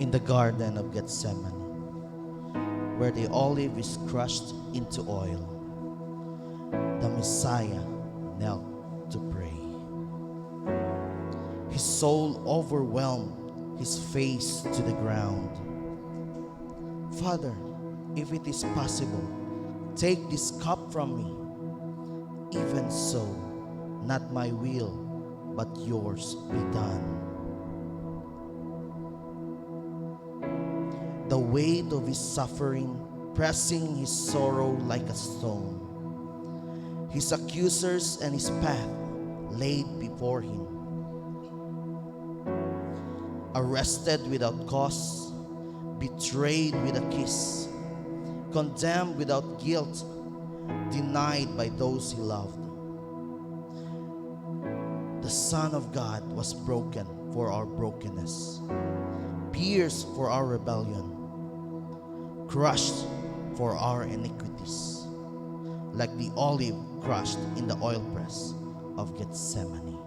in the Garden of Gethsemane, where the olive is crushed into oil, the Messiah knelt to pray. His soul overwhelmed, his face to the ground. Father, if it is possible, take this cup from me. Even so, not my will, but yours be done. The weight of his suffering pressing his sorrow like a stone, his accusers and his path laid before him. Arrested without cause, betrayed with a kiss, condemned without guilt, denied by those he loved. The Son of God was broken for our brokenness, pierced for our rebellion, crushed for our iniquities, like the olive crushed in the oil press of Gethsemane.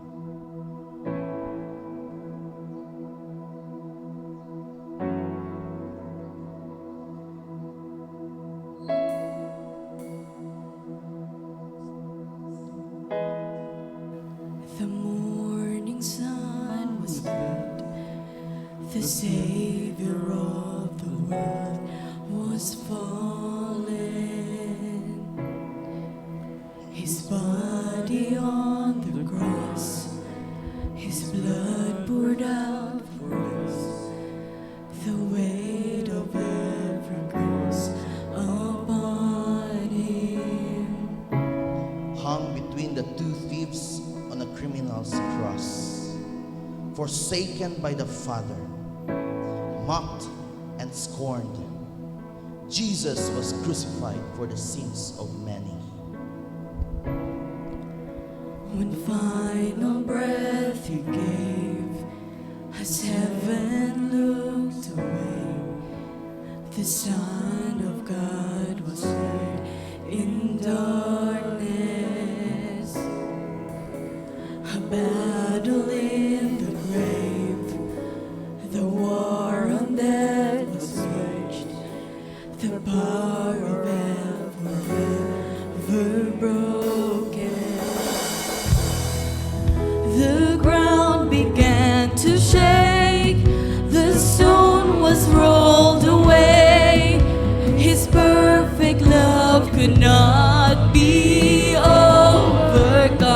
The morning sun was good. The Savior of the world was fallen. His body on the cross, his blood poured out for us. The weight of every curse upon him. Hung between the two thieves on a criminal's cross, forsaken by the Father, mocked and scorned, Jesus was crucified for the sins of many. One final breath he gave, as heaven looked away, the Son of God was laid in darkness. A battle in the grave, the war on death was waged, the power of hell forever broken. The ground began to shake, the stone was rolled away. His perfect love could not be overcome.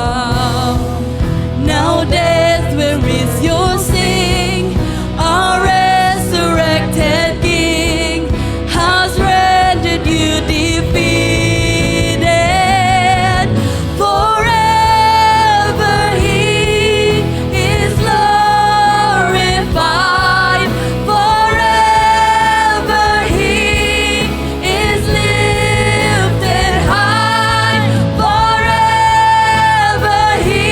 Now death, where is your sting? Our resurrected King has rendered you defeated. Forever he is glorified. Forever he is lifted high. Forever he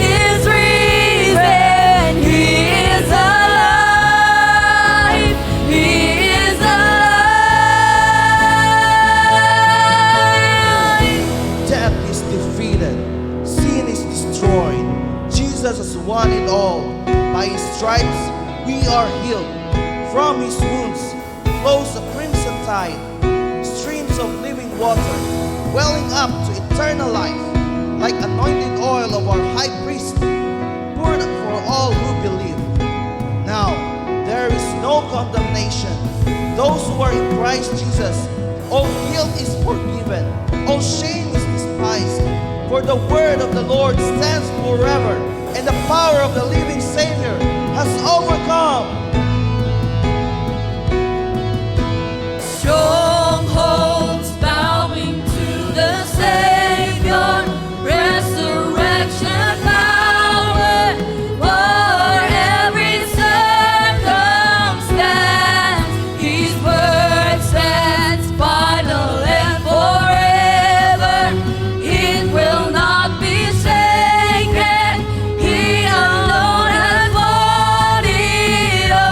is risen. He is alive. He is alive. Death is defeated, sin is destroyed. Jesus has won it all. By his stripes we are healed. From his wounds flows a crimson tide, streams of living water welling up to eternal life, like anointed oil of our high priest, poured for all who believe. Now there is no condemnation. Those who are in Christ Jesus, all guilt is forgiven, all shame is despised. For the word of the Lord stands forever, and the power of the living Savior has overcome. Strongholds bowing to the Savior, resurrection power for every circumstance. His word stands final and forever. It will not be shaken. He alone has won it all.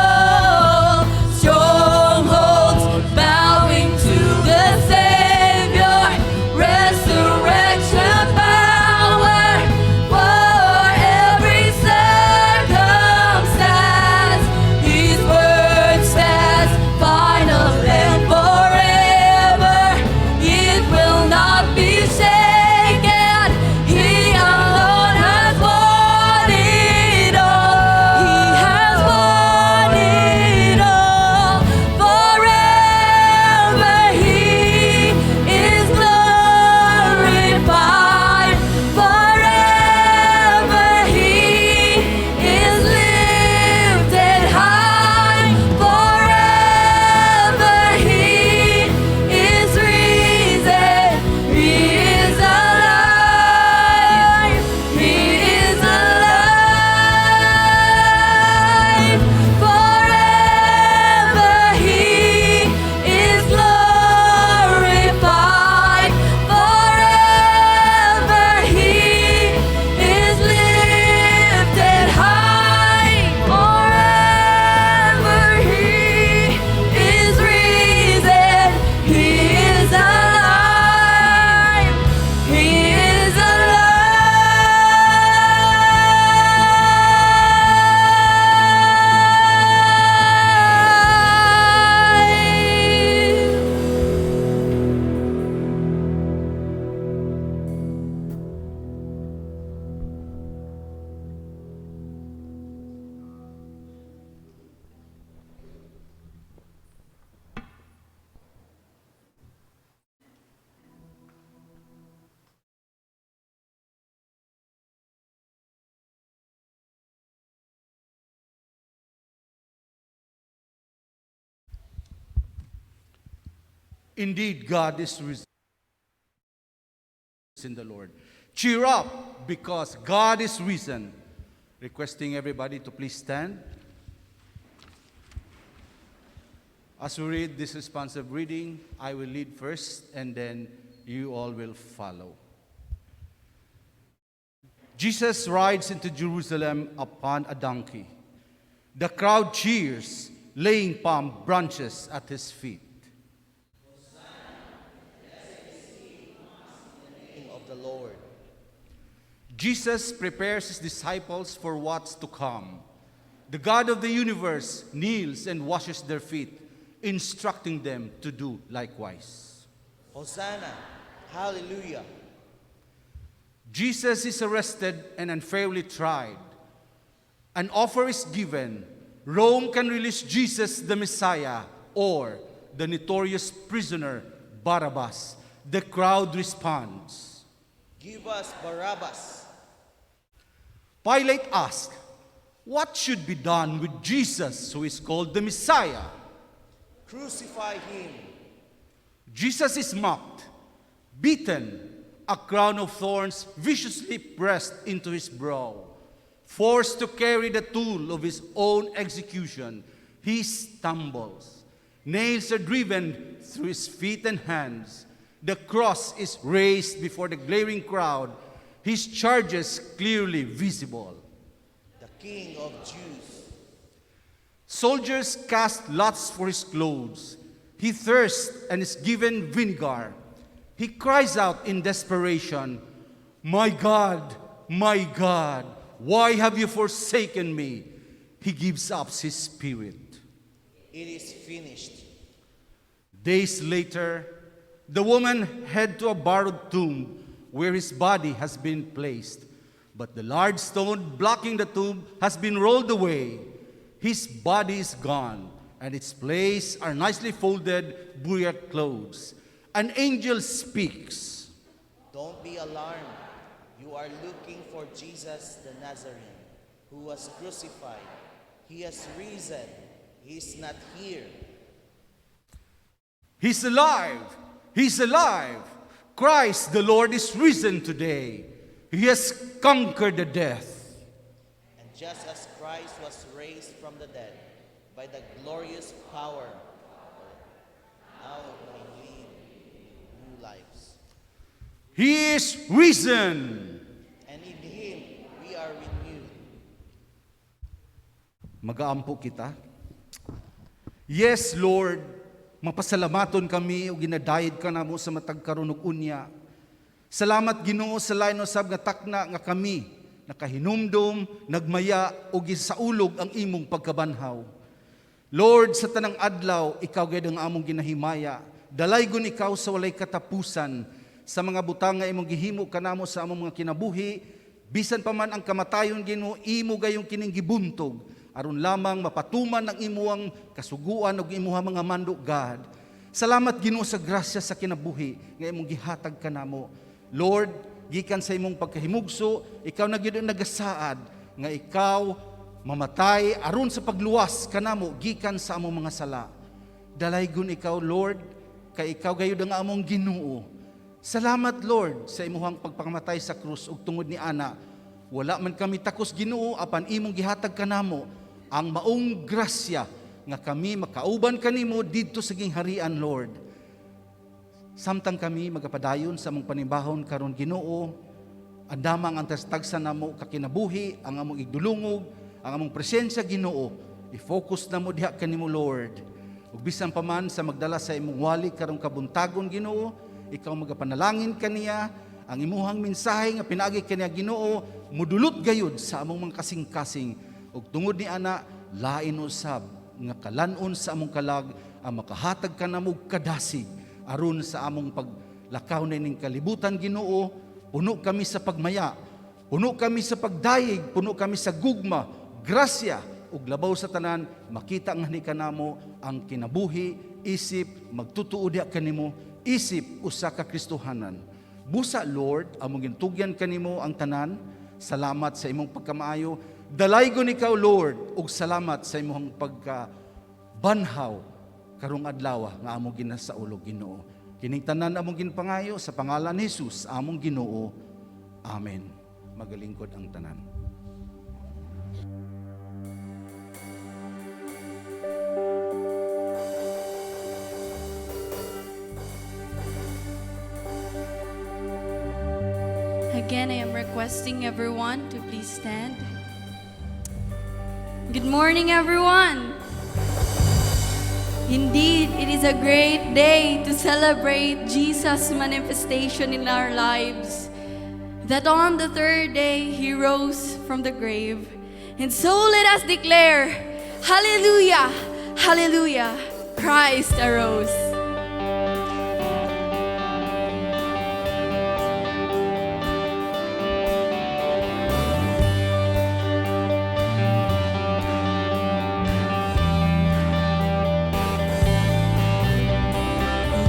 Indeed, God is risen in the Lord. Cheer up, because God is risen. Requesting everybody to please stand. As we read this responsive reading, I will lead first, and then you all will follow. Jesus rides into Jerusalem upon a donkey. The crowd cheers, laying palm branches at his feet. Name of the Lord. Jesus prepares his disciples for what's to come. The God of the universe kneels and washes their feet, instructing them to do likewise. Hosanna. Hallelujah. Jesus is arrested and unfairly tried. An offer is given. Rome can release Jesus the Messiah or the notorious prisoner Barabbas. The crowd responds. Give us Barabbas. Pilate asked, what should be done with Jesus, who is called the Messiah? Crucify him. Jesus is mocked, beaten, a crown of thorns viciously pressed into his brow. Forced to carry the tool of his own execution, he stumbles. Nails are driven through his feet and hands. The cross is raised before the glaring crowd, his charges clearly visible. The King of Jews. Soldiers cast lots for his clothes. He thirsts and is given vinegar. He cries out in desperation, my God, why have you forsaken me? He gives up his spirit. It is finished. Days later, the woman head to a borrowed tomb where his body has been placed. But the large stone blocking the tomb has been rolled away. His body is gone, and its place are nicely folded burial clothes. An angel speaks. Don't be alarmed. You are looking for Jesus the Nazarene, who was crucified. He has risen. He is not here. He's alive! He's alive! Christ the Lord is risen today. He has conquered the death. And just as Christ was raised from the dead by the glorious power, now we live new lives. He is risen! And in Him we are renewed. Magaampo kita. Yes, Lord, mapasalamaton kami o ginadayid ka namo sa matag karunog unya. Salamat Ginoo sa lain usab nga takna nga kami nakahinumdom, nagmaya o gisaulog ang imong pagkabanhaw. Lord, sa tanang adlaw, ikaw gayud ang among ginahimaya. Dalaygon ikaw sa walay katapusan sa mga butang nga imong gihimo kanamo sa among mga kinabuhi. Bisan pa man ang kamatayon Ginoo, imo gayong kining gibuntog aron lamang mapatuman ang imuang kasuguan ug imuha mga mandok God. Salamat Ginoo sa grasya sa kinabuhi nga imong gihatag kanamo. Lord, gikan sa imong pagkahimugso, ikaw na gyud ang nagasaad nga ikaw mamatay aron sa pagluwas kanamo gikan sa among mga sala. Dalaygon ikaw Lord, kay ikaw gayud ang among Ginoo. Salamat Lord sa imuhang pagpakamatay sa krus ug tungod ni ana. Wala man kami takos Ginoo apan imong gihatag kanamo ang maong grasya nga kami makauban kanimo didto sa gingharian Lord. Samtang kami magapadayon sa among panimbahon karon Ginoo, andamang ang tagsa namo kakinabuhi, ang among igdulungog, ang among presensya Ginoo, i-focus namo diha kanimo Lord. Ug bisan pa man sa magdala sa imong wali karong kabuntagon Ginoo, ikaw magapanalangin kaniya, ang imuhang mensahe nga pinaagi kaniya Ginoo, mudulot gayud sa among mga kasing-kasing. Ug tungod ni ana, lain usab nga kalanon sa among kalag ang makahatag kanamo kadasig aron sa among paglakaw na ning kalibutan Ginoo. Puno kami sa pagmaya, puno kami sa pagdayeg, puno kami sa gugma, grasya ug labaw sa tanan, makita nga ni kanamo ang kinabuhi, isip magtutuo diha kanimo, isip usa ka Kristohanan. Busa Lord, among gintugyan kanimo ang tanan. Salamat sa imong pagkamaayo. Dalaygon ikaw Lord ug salamat sa imong pagkabanhaw karong adlaw nga among ginasaulog Ginoo. Kining tanan among ginpangayo sa pangalan ni Jesus among Ginoo. Amen. Magalingkod ang tanan. Again, I am requesting everyone to please stand. Good morning, everyone. Indeed, it is a great day to celebrate Jesus' manifestation in our lives. That on the third day, He rose from the grave. And so let us declare, Hallelujah, Hallelujah, Christ arose.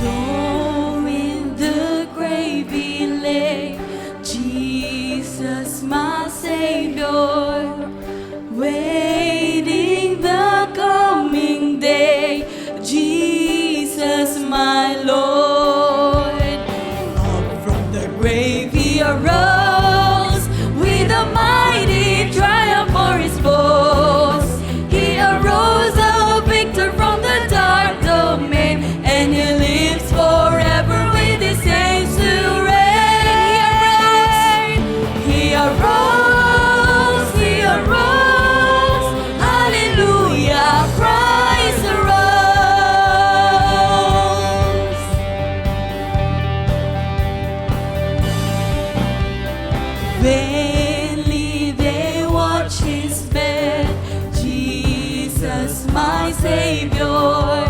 Though in the grave He lay, Jesus my Savior, waiting the coming day, Jesus my Lord. Up from the grave He arose, with a mighty triumph for His foes. He arose a victor from the dark domain, and He lives forever with His saints to reign. He arose, He arose, Hallelujah, Christ arose. Vainly they watch His bed, Jesus my Savior.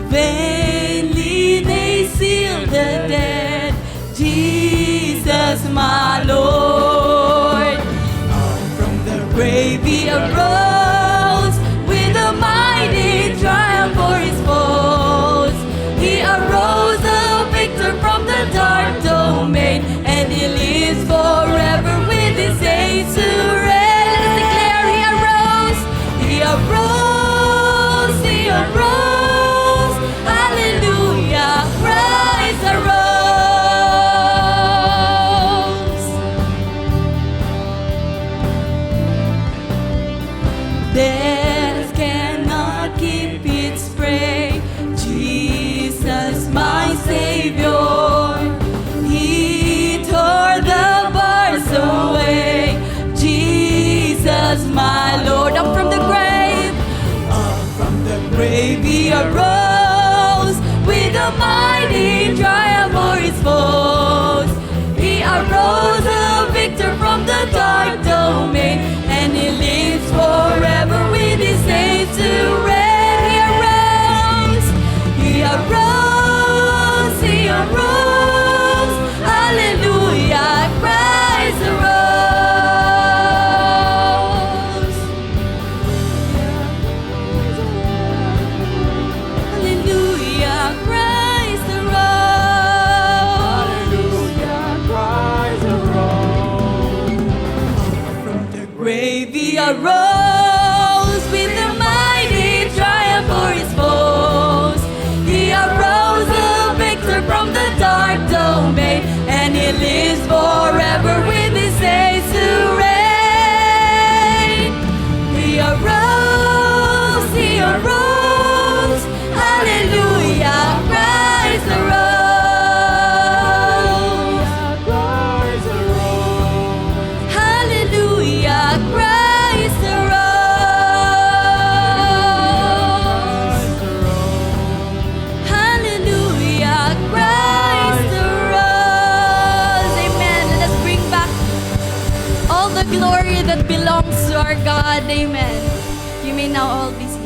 Vainly they seal the dead, Jesus my Lord. Up from the grave He arose, with a mighty triumph for His foes. He arose a victor from the dark domain, and He lives forever with His saints to reign. Let us declare, He arose, He arose, He arose, Hallelujah, Christ arose. Death cannot keep its prey, Jesus my Savior. He tore the bars away, Jesus my Lord. Up from the grave, up from the grave He arose, with a mighty triumph for His foes. He arose a victor from the dark domain, and He lives forever with His saints to reign. He arose, He arose, Hallelujah, Christ arose. Hallelujah, Christ arose. From the grave He arose, with a mighty triumph for His foes. He arose a victor from the dark domain, and He lives forever with His saints to reign. He arose, He arose, Hallelujah, Christ arose. Hallelujah, Christ arose. Hallelujah, Christ arose. Amen. Let us bring back all the glory that belongs to our God. Amen. You may now all be seated.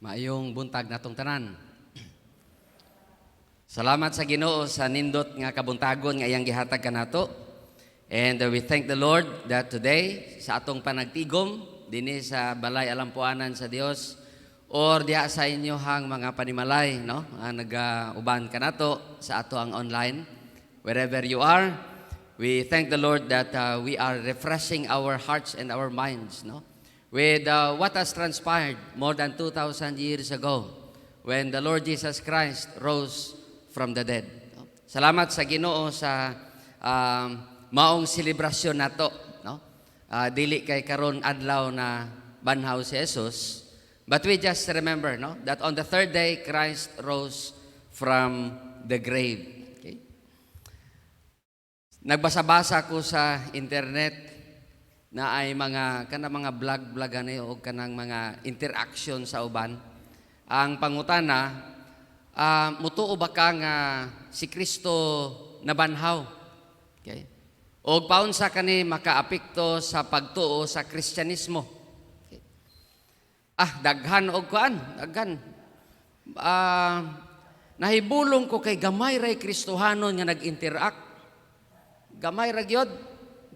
Maayong buntag natong tanan. Salamat sa Ginoo sa nindot nga kabuntagon nga iyang gihatag kanato. And we thank the Lord that today sa atong panagtigom dinhi sa balay alampuanan sa Dios or diha sa inyohang mga panimalay, no? Nag-uban kanato sa ato ang online wherever you are. We thank the Lord that we are refreshing our hearts and our minds, no? With what has transpired more than 2,000 years ago when the Lord Jesus Christ rose from the dead. Salamat sa Ginoo sa maong selebrasyon nato, no? Dili kay karon adlaw na banhaw si Jesus, but we just remember, no, that on the third day Christ rose from the grave. Okay? Nagbasa-basa ko sa internet na ay mga vlog ani o kanang mga interaction sa uban. Ang pangutana, mutuo ba ka nga si Kristo nabanhaw? Okay. O paunsa kani makaapekto sa pagtuo sa Kristyanismo? Okay. Daghan og kuan, daghan. Nahibulong ko kay gamay ray Kristohanon nga nag-interact. Gamay ra gyud.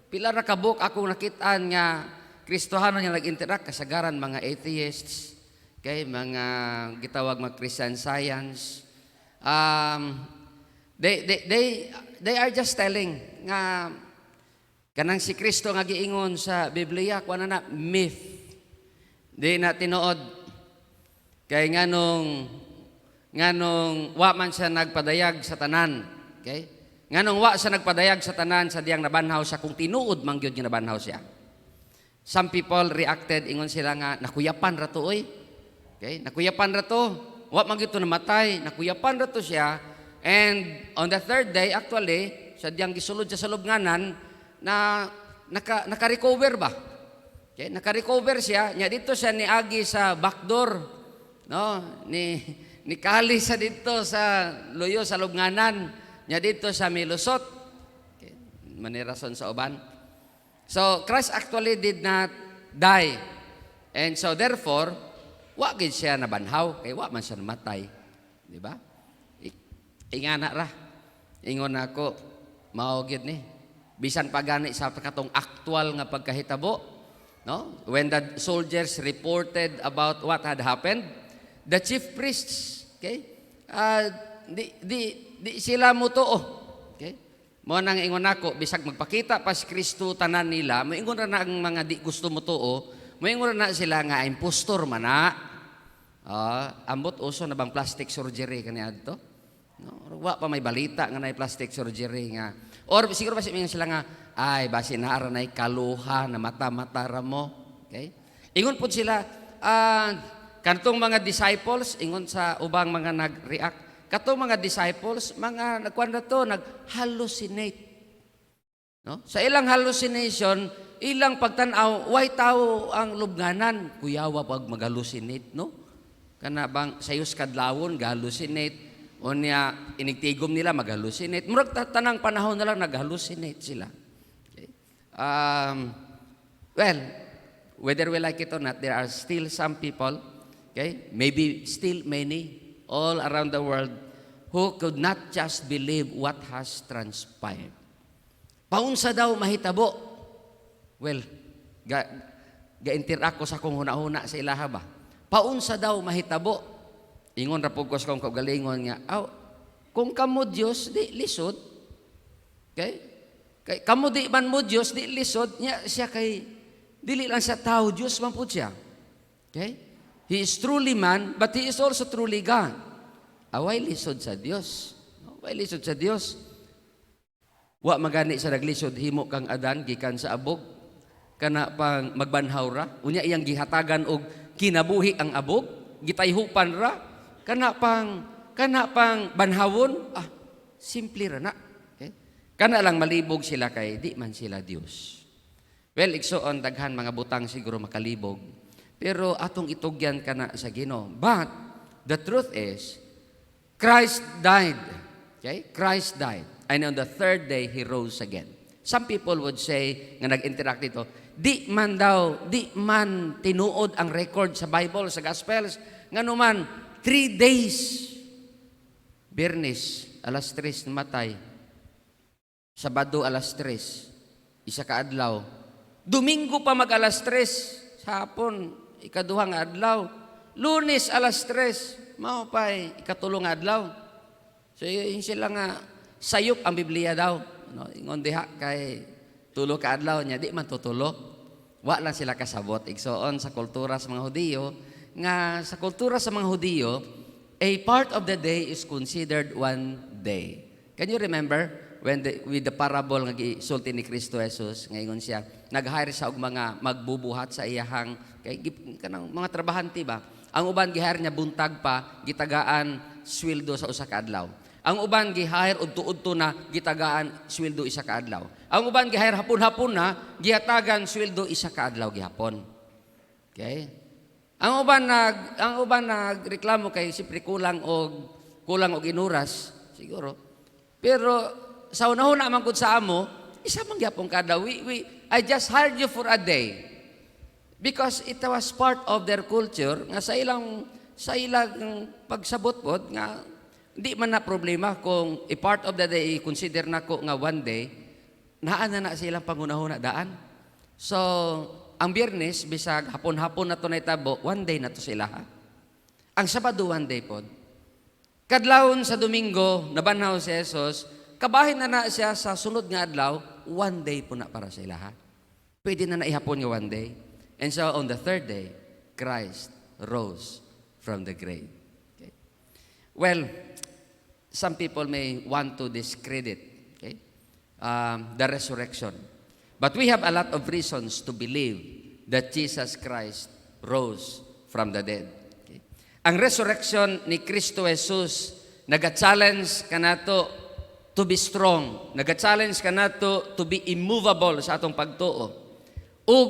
Pila ra ka book akong nakitaan nga Kristohano nga nag-interact, kasagaran mga atheists, kay mga gitawag mga Christian Science. They are just telling nga kanang si Kristo nga giingon sa Biblia kuan na myth. Di na tinuod kay nganong wa man siya nagpadayag sa tanan, okay? Nganong wa sa nagpadayag sa tanan sa diyang nabanhaw siya kung tinuod man gyud nga nabanhaw siya. Some people reacted, ingon sila nga nakuyapan ra to oy. Okay, nakuyapan ra to. Wa man gyud to namatay, nakuyapan ra to siya. And on the third day actually, sa diyang gisulod siya sa lubnganan na naka-recover ba? Okay, naka-recover siya. Nya dito siya niagi sa backdoor, no? Ni kali sa dito sa luyo sa lubnganan. Nya dito sa milusot. Okay. Manirason sa uban. So, Christ actually did not die. And so, therefore, wa gid siya nabanhaw. Kaya wa man siya namatay. Di ba? Ingana ra. Ingon ako, mao gid ni. Bisan pa gani sa katong actual nga pagkahitabo. No? When the soldiers reported about what had happened, the chief priests, okay? Di sila mutuo. Okay? Mo nang ingon nako bisag magpakita pa si Kristo tanan nila, moingon ra na ang mga di gusto mutuo, moingon ra na sila nga impostor man na. Ambot uso na bang plastic surgery kani adto? No, wa pa may balita nga nay plastic surgery nga. Or siguro basi mingon sila nga ay basi naara nay kaluha na mata-mata ra mo. Okay? Ingon pud sila kantong mga disciples ingon sa ubang mga nag-react. Katong mga disciples, mga nagkuan na to, nag-hallucinate. No? Sa ilang hallucination, ilang pagtanaw, way tao ang lubnganan. Kuyawa pag mag-hallucinate, no? Kana bang sayos kadlawon, ga-hallucinate. O niya, inigtigom nila, mag-hallucinate. Murag tanang panahon na lang, nag-hallucinate sila. Okay? Well, whether we like it or not, there are still some people, okay? Maybe still many, all around the world who could not just believe what has transpired. Paunsa daw mahitabo? Well, ga-interact ko sa kong huna-huna sa ilaha ba? Paunsa daw mahitabo? Ingon ra pugkos kong kaugalingon nga, kung kamo Dios di lisod. Okay? Kay kamo di man mo Dios di lisod, nya siya kay dili lang sa tao, Dios man pud siya. Okay? He is truly man, but He is also truly God. Away lisod sa Dios. Away lisod sa Dios. Wa magani sa naglisod, himo kang adan, gikan sa abog. Kana pang magbanhaw ra. Unya iyang gihatagan og kinabuhi ang abog. Gitayhupan ra. Kana pang banhawon. Simple ra na. Okay? Kana lang malibog sila kay di man sila Dios. Well, igsoon daghan mga butang siguro makalibog. Pero atong itugyan kana sa Ginoo. But the truth is, Christ died. Okay? Christ died. And on the third day, He rose again. Some people would say, nga nag-interact dito, di man tinuod ang record sa Bible, sa Gospels, Nganuman 3 days. Biyernes, alas 3 namatay. Sabado, alas 3. Isa ka adlaw. Domingo pa mag alas 3 sa hapon, ikaduhang adlaw. Lunes, alas 3. Mao pa'y ikatulong adlaw. So, yun sila nga, sayop ang Biblia daw. No, ingon diha kay tulo ka adlaw niya, di man tutulo. Wa lang sila kasabot. Igsoon sa kultura sa mga Hudiyo, nga sa kultura sa mga Hudiyo, a part of the day is considered 1 day. Can you remember when with the parable nga gisulti ni Kristo Jesus, ngayon siya, nag-hire sa og mga magbubuhat sa iyahang, kay kanang mga trabahante ba? Ang uban gihire niya buntag pa, gitagaan sweldo sa usa ka adlaw. Ang uban gihire udto-udto na gitagaan sweldo isa ka adlaw. Ang uban gihire hapon-hapon na gihatagan sweldo isa ka adlaw gihapon. Okay? Ang uban nagreklamo kay siyempre kulang og inuras siguro. Pero sa unahuna man gud sa amo, isa man gyapon ka adlaw. I just hired you for a day. Because it was part of their culture nga sa ilang pagsabot pod nga di man na problema kung a part of the day consider nako nga 1 day, naa na silang pangunahuna daan. So, ang Biyernes bisag hapon-hapon na to naitabo, 1 day na to sila. Ha? Ang Sabado 1 day pod. Kadlawon sa Domingo, nabanhaw si Jesus, kabahin na siya sa sunod nga adlaw, 1 day po na para sila. Ha? Pwede na naihapon nga 1 day. And so on the 3rd day, Christ rose from the grave. Okay. Well, some people may want to discredit the resurrection. But we have a lot of reasons to believe that Jesus Christ rose from the dead. Okay. Ang resurrection ni Kristo Jesus, naga-challenge ka nato to be strong. Naga-challenge ka nato to be immovable sa atong pagtuo. Ug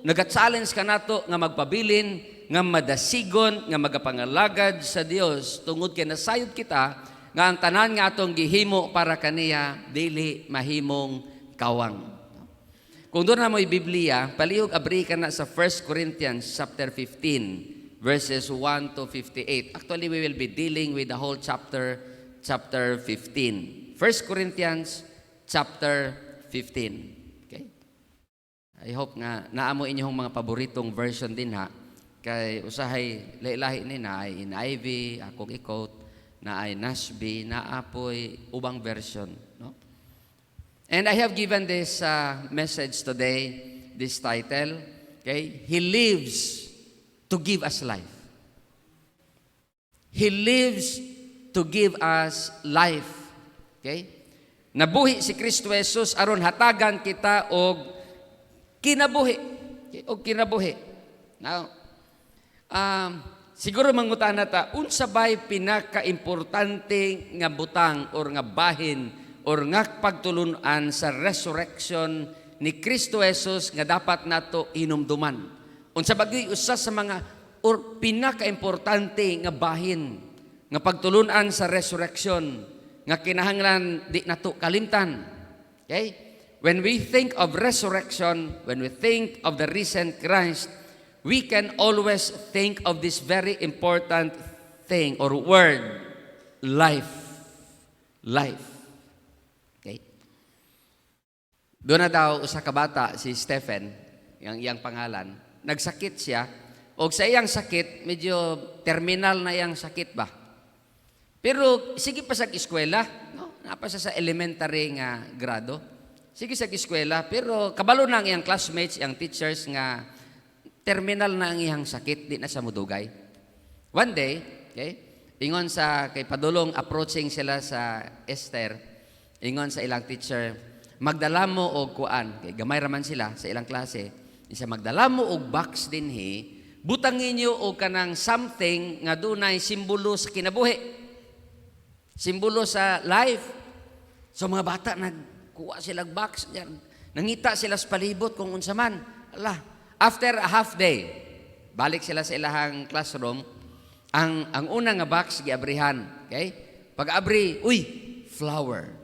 naga-challenge ka nato nga magpabilin, nga madasigon, nga magapangalagad sa Dios tungod kay nasayod kita nga ang tanan nga atong gihimo para kaniya dili mahimong kawang. Kung doon na mo'y Biblia, palihog abri ka na sa 1 Corinthians chapter 15 verses 1 to 58. Actually, we will be dealing with the whole chapter 15. 1 Corinthians chapter 15. Okay? I hope nga naamo inyong mga paboritong version din ha. Kay usahay lahi-lahi ni na ay NIV, akong i-quote, na ay Nashby, na apoy ubang version. No? And I have given this message today, this title, okay? He lives to give us life. He lives to give us life. Okay? Nabuhi si Kristo Jesus aron hatagan kita og kinabuhi. Okay? Og kinabuhi. Now, siguro mangutan nata, unsa bay pinaka-importante nga butang or nga bahin or nga pagtulunan sa resurrection ni Kristo Jesus nga dapat nato hinumduman. Unsa bagay usa sa mga or pinaka-importante nga bahin nga pagtulunan sa resurrection nga kinahanglan di nato kalimtan. Okay? When we think of resurrection, when we think of the risen Christ, we can always think of this very important thing or word, life. Life. Okay? Doon na daw usa ka bata, si Stephen, yung iyang pangalan, nagsakit siya, o sa iyang sakit, medyo terminal na iyang sakit ba? Pero sige pa sa eskwela, no? Napasa sa elementary nga grado. Sige sa eskwela, pero kabalo na ang iyang classmates, iyang teachers nga terminal na ang iyang sakit, di na sa mudugay. One day, okay, ingon sa kay padulong approaching sila sa Esther, ingon sa ilang teacher, magdala mo og kuan, kay gamay raman sila sa ilang klase, isa magdala mo og box dinhi, butangin niyo og kanang something nga dunay simbolo sa kinabuhi. Simbolo sa life. So mga bata nagkuha sila box, nangita sila sa palibot kung unsa man. Ala, after a half day, balik sila sa ilahang classroom, ang unang nga box giabrihan, okay? Pag-abri, uy, flower.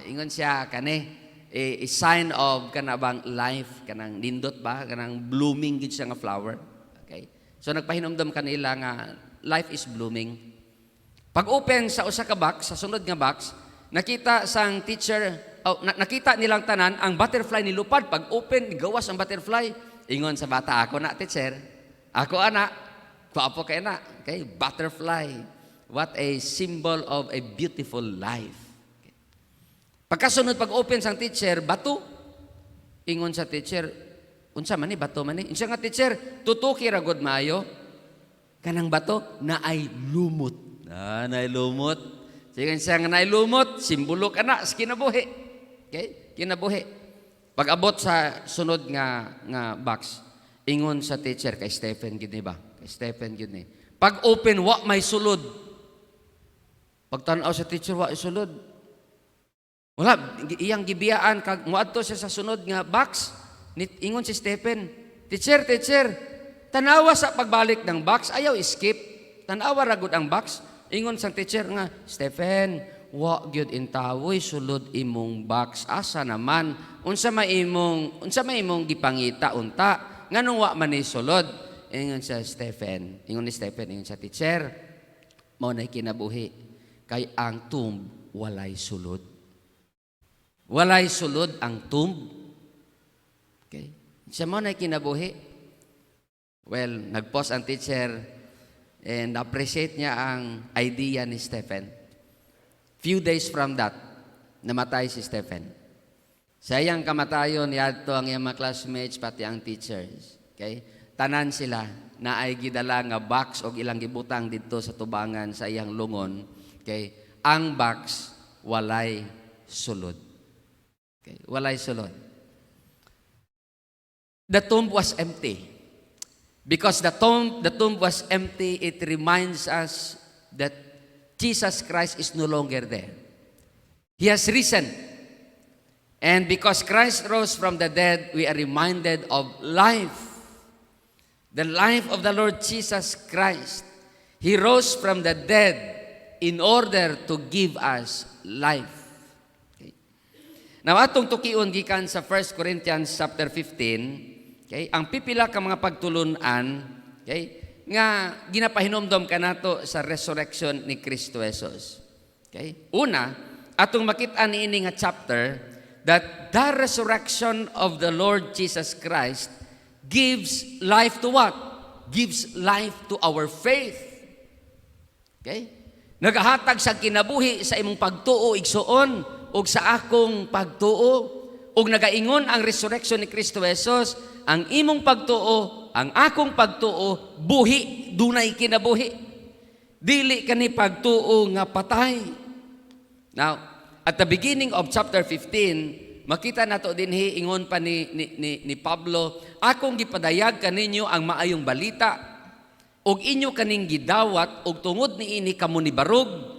Ingon siya kani a sign of kanabang life, kanang nindot ba, kanang blooming gid siya nga flower. Okay? So nagpahinumdom kanila nga life is blooming. Pag open sa usa ka box, sa sunod nga box, nakita sang teacher, nakita nilang tanan ang butterfly nilupad. Pag open, gawas ang butterfly. Ingon sa bata, ako na teacher. Ako anak. Kuapo kay na. Okay? Butterfly. What a symbol of a beautiful life. Okay. Pagkasunod, pag open sang teacher, bato. Ingon sa teacher, unsa man ni bato man ni? Unsa nga teacher, tutuki ra gud maayo. Kanang bato na ay lumot. Na ay lumot. Sige siya nga na ay lumot, simbolo ka na sa kinabuhi. Okay? Kinabuhi. Pag abot sa sunod nga box, ingon sa teacher kay Stephen gid ni ba? Kay Stephen gid ni. Pag open wa may sulod. Pag tan-aw sa teacher wa sulod. Wala iyang gibiyaan kag moadto siya sa sunod nga box. Ingon si Stephen, teacher, tanawa sa pagbalik ng box, ayaw skip. Tanawa ra gud ang box. Ingon sang teacher nga, Stephen, wa gyud intawoy sulod imong box. Asa naman unsa may imong gipangita unta nganong wa man ni sulod. Ingon sa Stephen, ingon ni Stephen ingon sa teacher, mao nay kinabuhi kay ang tomb walay sulod. Walay sulod ang tomb. Okay? Siya mo na kinabuhi. Well, nag-pause ang teacher and appreciate niya ang idea ni Stephen. Few days from that, namatay si Stephen. Sa iyang kamatayon, yadto ang iyang mga classmates, pati ang teachers. Okay? Tanan sila na ay gidala nga box o ilang gibutang dito sa tubangan sa iyang lungon. Okay? Ang box, walay sulod. Okay? Walay sulod. The tomb was empty. Because the tomb was empty, it reminds us that Jesus Christ is no longer there. He has risen. And because Christ rose from the dead, we are reminded of life. The life of the Lord Jesus Christ. He rose from the dead in order to give us life. Now, atong tukion gikan sa 1 Corinthians chapter 15, okay, ang pipila ka mga pagtulunan, okay, nga ginapahinomdom ka nato sa resurrection ni Kristo Jesus. Okay? Una, atong makita niini nga chapter that the resurrection of the Lord Jesus Christ gives life to what? Gives life to our faith. Okay? Nagahatag sa kinabuhi sa imong pagtuo igsuon ug sa akong pagtuo, ug nagaingon ang resurrection ni Kristo Jesus, ang imong pagtuo, ang akong pagtuo, buhi, dunay kinabuhi. Dili kani pagtuo nga patay. Now, at the beginning of chapter 15, makita nato dinhi ingon pa ni Pablo, akong gipadayag kaninyo ang maayong balita, ug inyo kaning gidawat, ug tungod niini kamo ni barog,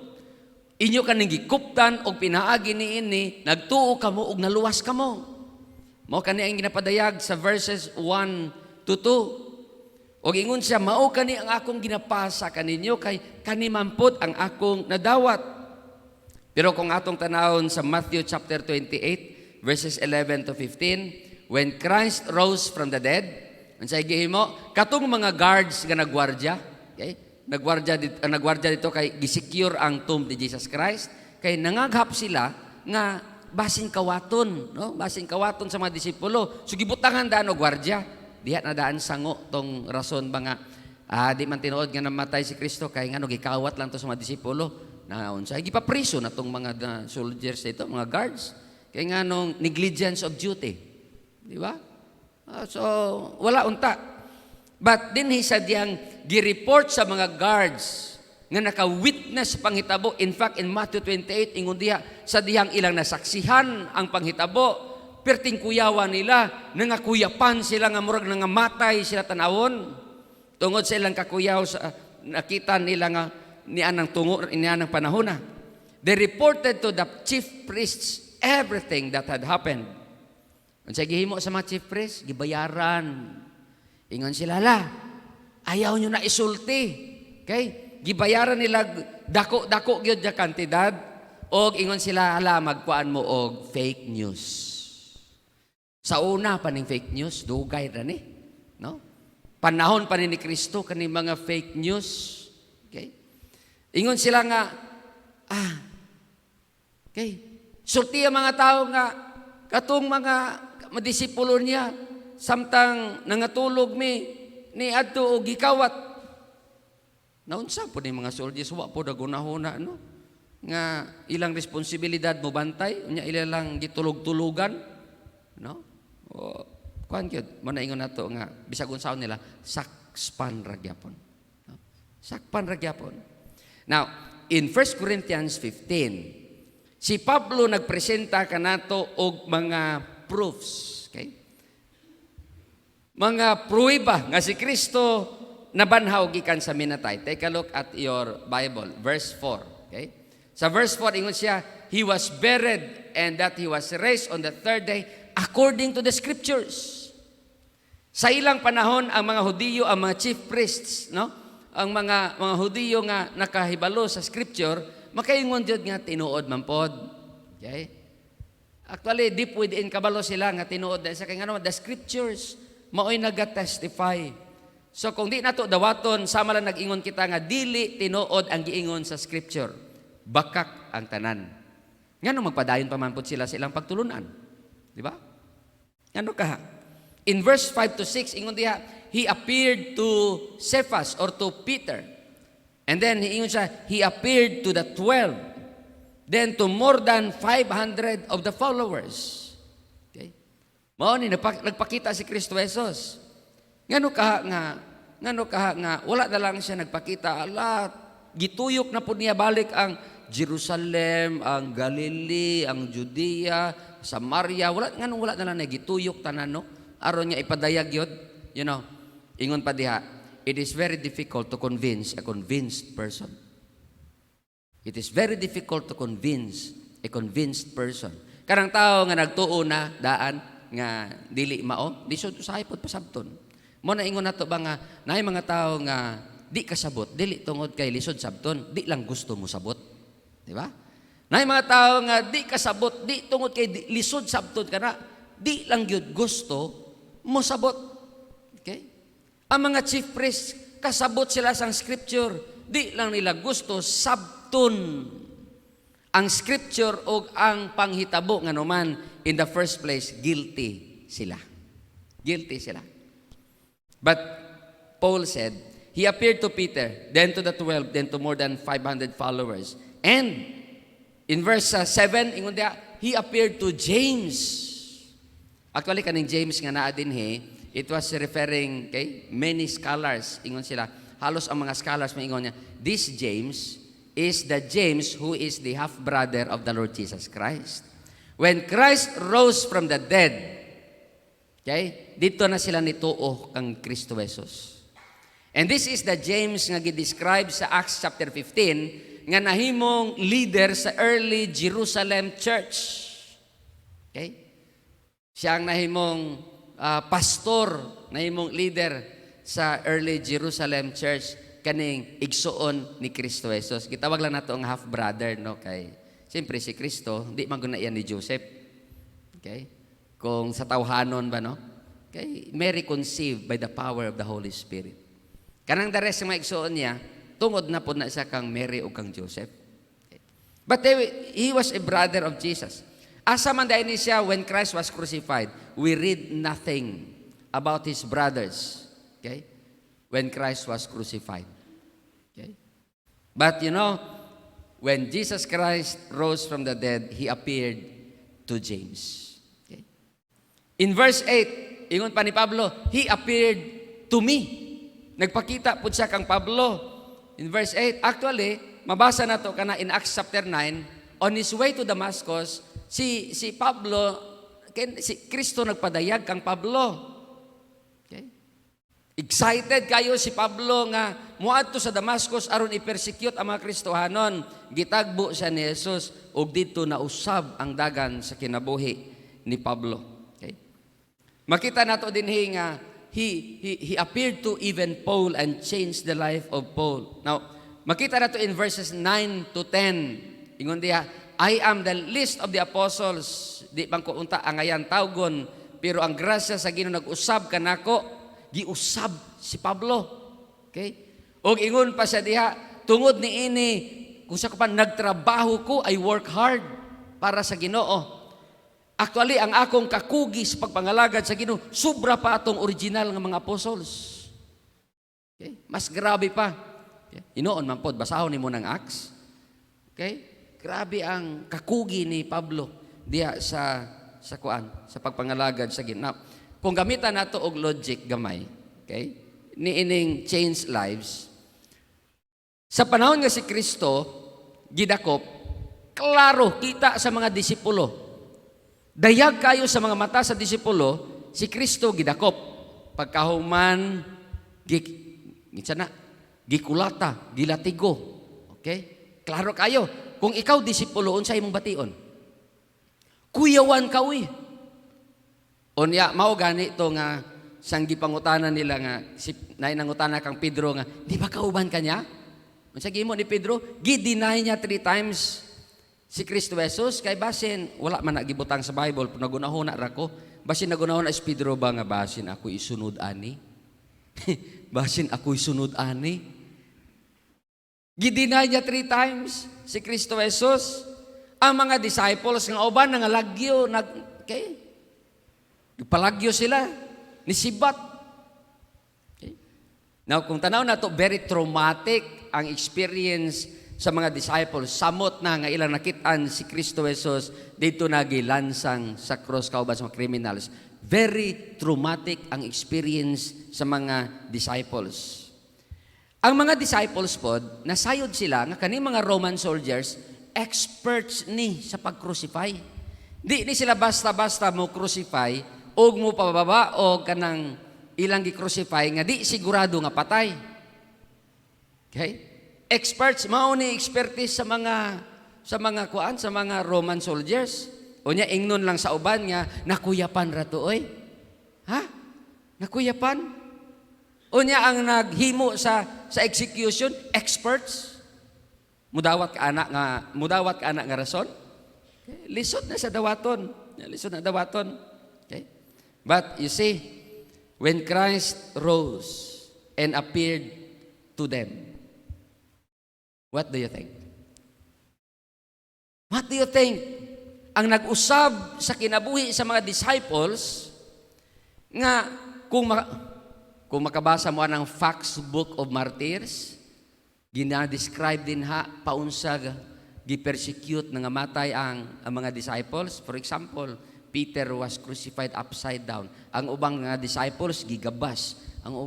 inyo kaning gikuptan og pinaagi niini, nagtuo kamo og naluwas kamo. Mao kani ang ginapadayag sa verses 1 to 2. Og ingon siya, mao kani ang akong ginapasa kaninyo kay kani mampod ang akong nadawat. Pero kung atong tanawon sa Matthew chapter 28 verses 11 to 15, when Christ rose from the dead, unsay gihimo? Katong mga guards nga nagwardya, okay? Nagwardya dito kay gisecure ang tomb ni Jesus Christ, kay nangaghap sila nga basin kawaton, no? Basin kawaton sa mga disipulo. So gibutangan daan og gwardya. Diha na daan sango tong rason ba nga di man tinuod nga namatay si Kristo kay ngano gikawat lang to sa mga disipulo. Na unsay gipapriso na tong mga soldiers dito, mga guards. Kay nganong negligence of duty. Di ba? So wala unta. But din sa diyang gireport sa mga guards nga naka-witness panghitabo. In fact, in Matthew 28, ingon diha, sa diyang ilang nasaksihan ang panghitabo, perting kuyawan nila, nangakuyapan sila nga murag nangamatay sila tanawon. Tungod sa ilang kakuyaw, nakita nila nga nianang tungo, nianang panahon na. They reported to the chief priests everything that had happened. Kung sa gihimo sa mga chief priests, gibayaran. Ingon sila, ayaw nyo na isulti. Okay? Gibayaran nila dako gyud ja kantidad og ingon sila, magkuan mo og fake news. Sa una pa ning fake news, dugay ra ni, no? panahon pa ni Kristo kani mga fake news. Okay? Ingon sila nga, okay, sulti ang mga tao nga, katong mga madisipulo niya, samtang nangatulog ni adto og gikawat. Naunsa po ni mga soldiers, wa po dagunahuna, no? Nga ilang responsibilidad mo bantay, unya ilang gitulog-tulugan, no? O, kuan gyud, manaingon nato nga, bisag unsaon nila, sakpan ragyapon. No? Sakpan ragyapon. Now, in 1 Corinthians 15, si Pablo nagpresenta kanato og mga proofs, okay? Mga pruweba nga si Kristo nabanhaw gikan sa minatay. Take a look at your Bible, verse 4, okay? Sa verse 4 ingon siya, he was buried and that he was raised on the third day according to the scriptures. Sa ilang panahon ang mga Hudiyo, ang mga chief priests, no? Ang mga Hudiyo nga nakahibalo sa scripture, makaingon jud nga tinuod man pod. Okay? Actually, deep within kabalo sila nga tinuod dahil sa kay ngano the scriptures maoy naga-testify. So kung di nato dawaton sama lang nag-ingon kita nga dili tinuod ang giingon sa scripture. Bakak ang tanan. Ngano magpadayon pa man pod sila sa ilang pagtulunan. Di ba? Ngano ka? In verse 5 to 6 ingon diha, he appeared to Cephas or to Peter. And then ingon siya, he appeared to the 12. Then to more than 500 of the followers. Okay? Mao ni nagpakita si Kristo Jesus. Ngano kaha nga wala na lang siya nagpakita, ala gituyok na pud niya balik ang Jerusalem, ang Galilee, ang Judea, Samaria, wala na lang gituyok tanan no. Aron niya ipadayag yun, you know, ingon pa diha, it is very difficult to convince a convinced person. It is very difficult to convince a convinced person. Karang tao nga nagtuo na daan nga dili mao, di sud usahay pod pasabton. Mo na ingon nato ba nga naay mga tao nga di kasabot, dili tungod kay lisod sabton, di lang gusto mo sabot. Di ba? Naay mga tao nga di kasabot, di tungod kay lisod sabton kana, di lang gyud gusto mo sabot. Okay? Ang mga chief priests, kasabot sila sa scripture, di lang nila gusto sabton ang scripture o ang panghitabo nga naman in the first place, guilty sila. Guilty sila. But Paul said, he appeared to Peter, then to the 12, then to more than 500 followers. And in verse 7, ingon diha, he appeared to James. Actually, kaning James nga naa din it was referring kay many scholars. Ingon sila, halos ang mga scholars maingon niya, this James is the James who is the half-brother of the Lord Jesus Christ. When Christ rose from the dead, okay, dito na sila nituo kang Kristo Jesus. And this is the James nga gi-describe sa Acts chapter 15 nga nahimong leader sa early Jerusalem church. Okay? Siya ang nahimong pastor, nahimong leader sa early Jerusalem church kaning igsuon ni Kristo Jesus. Gitawag lang nato ang half-brother, no? Kay, siyempre si Kristo, di maguna yan ni Joseph. Okay? Kung sa tawhanon ba, no? Okay? Mary conceived by the power of the Holy Spirit. Kanang the rest ng mga igsuon niya, tungod na po na siya kang Mary o kang Joseph. Okay? But he was a brother of Jesus. Asa man dahil siya when Christ was crucified, we read nothing about his brothers. Okay? When Christ was crucified. Okay? But you know, when Jesus Christ rose from the dead, he appeared to James. Okay? In verse 8, ingon pa ni Pablo, he appeared to me. Nagpakita po siya kang Pablo. In verse 8, actually, mabasa na to kana in Acts chapter 9, on his way to Damascus, si Pablo, si Kristo nagpadayag kang Pablo. Okay? Excited kayo si Pablo nga muadto sa Damascus aron i-persecute ang mga Kristohanon. Gitagbo siya ni Jesus ug dito nausab ang dagan sa kinabuhi ni Pablo. Okay? Makita nato din nga he appeared to even Paul and changed the life of Paul. Now, makita nato in verses 9 to 10. Ingon diha, I am the least of the apostles. Di bang ko unta ang ayan tawgon, pero ang grasya sa Ginoo nag-usab kanako, giusab si Pablo. Okay? Og ingon pa siya diha, tungod ni ini, kung sa kapan nagtrabaho ko, I work hard para sa Ginoo. Actually, ang akong kakugi sa pagpangalagad sa Ginoo, sobra pa atong original nga mga apostles. Okay? Mas grabe pa. Okay? Inoon man pod, basahon nimo ng Acts. Okay? Grabe ang kakugi ni Pablo diya sa pagpangalagad sa Ginoo. Kung gamitan nato og logic gamay, okay? Niining change lives. Sa panahon nga si Kristo gidakop, klaro kita sa mga disipulo. Dayag kayo sa mga mata sa disipulo, si Kristo gidakop. Pagkahuman gikulata, gilatigo. Okay? Klaro kayo. Kung ikaw disipulo, unsay imong bation? Kuyawan ka uy. Unya, mao gani to nga sang gipangutanan nila nga nainangutana kang Pedro nga, di ba kauban kanya? Unsa gimo ni Pedro? Gi-deny niya 3 times si Kristo Jesus kay basin wala man nagibutang sa Bible pero nagunahon na ra ko. Basin nagunahon na si Pedro ba nga basin ako isunod ani? Basin ako isunod ani? Gi-deny niya 3 times si Kristo Jesus. Ang mga disciples nga uban nangalagyo okay? Palagyo sila, nisibat. Okay? Now, kung tanaw na to, very traumatic ang experience sa mga disciples. Samot na nga ilang nakitaan si Kristo Jesus dito nagilansang sa cross kauban sa mga criminals. Very traumatic ang experience sa mga disciples. Ang mga disciples pod, nasayod sila nga kani mga Roman soldiers, experts ni sa pag-crucify. Di sila basta-basta mo crucify og mo pababa o kanang ilang gi-crucify nga di sigurado nga patay. Okay? Experts mao ni expertise sa mga Roman soldiers. O nya ingnon lang sa uban nga nakuyapan ra to oy. Ha? Nakuyapan? O nya ang naghimo sa execution, experts. Mudawat ka anak nga rason. Okay? Lisod na sa dawaton. Lisod na dawaton. Okay? But you see, when Christ rose and appeared to them, what do you think? What do you think? Ang nag-usab sa kinabuhi sa mga disciples nga kung makabasa mo ng Facts Book of Martyrs, gina-describe din paunsag gi-persecute nga matay ang mga disciples. For example, Peter was crucified upside down. Ang ubang nga disciples gigabas. Ang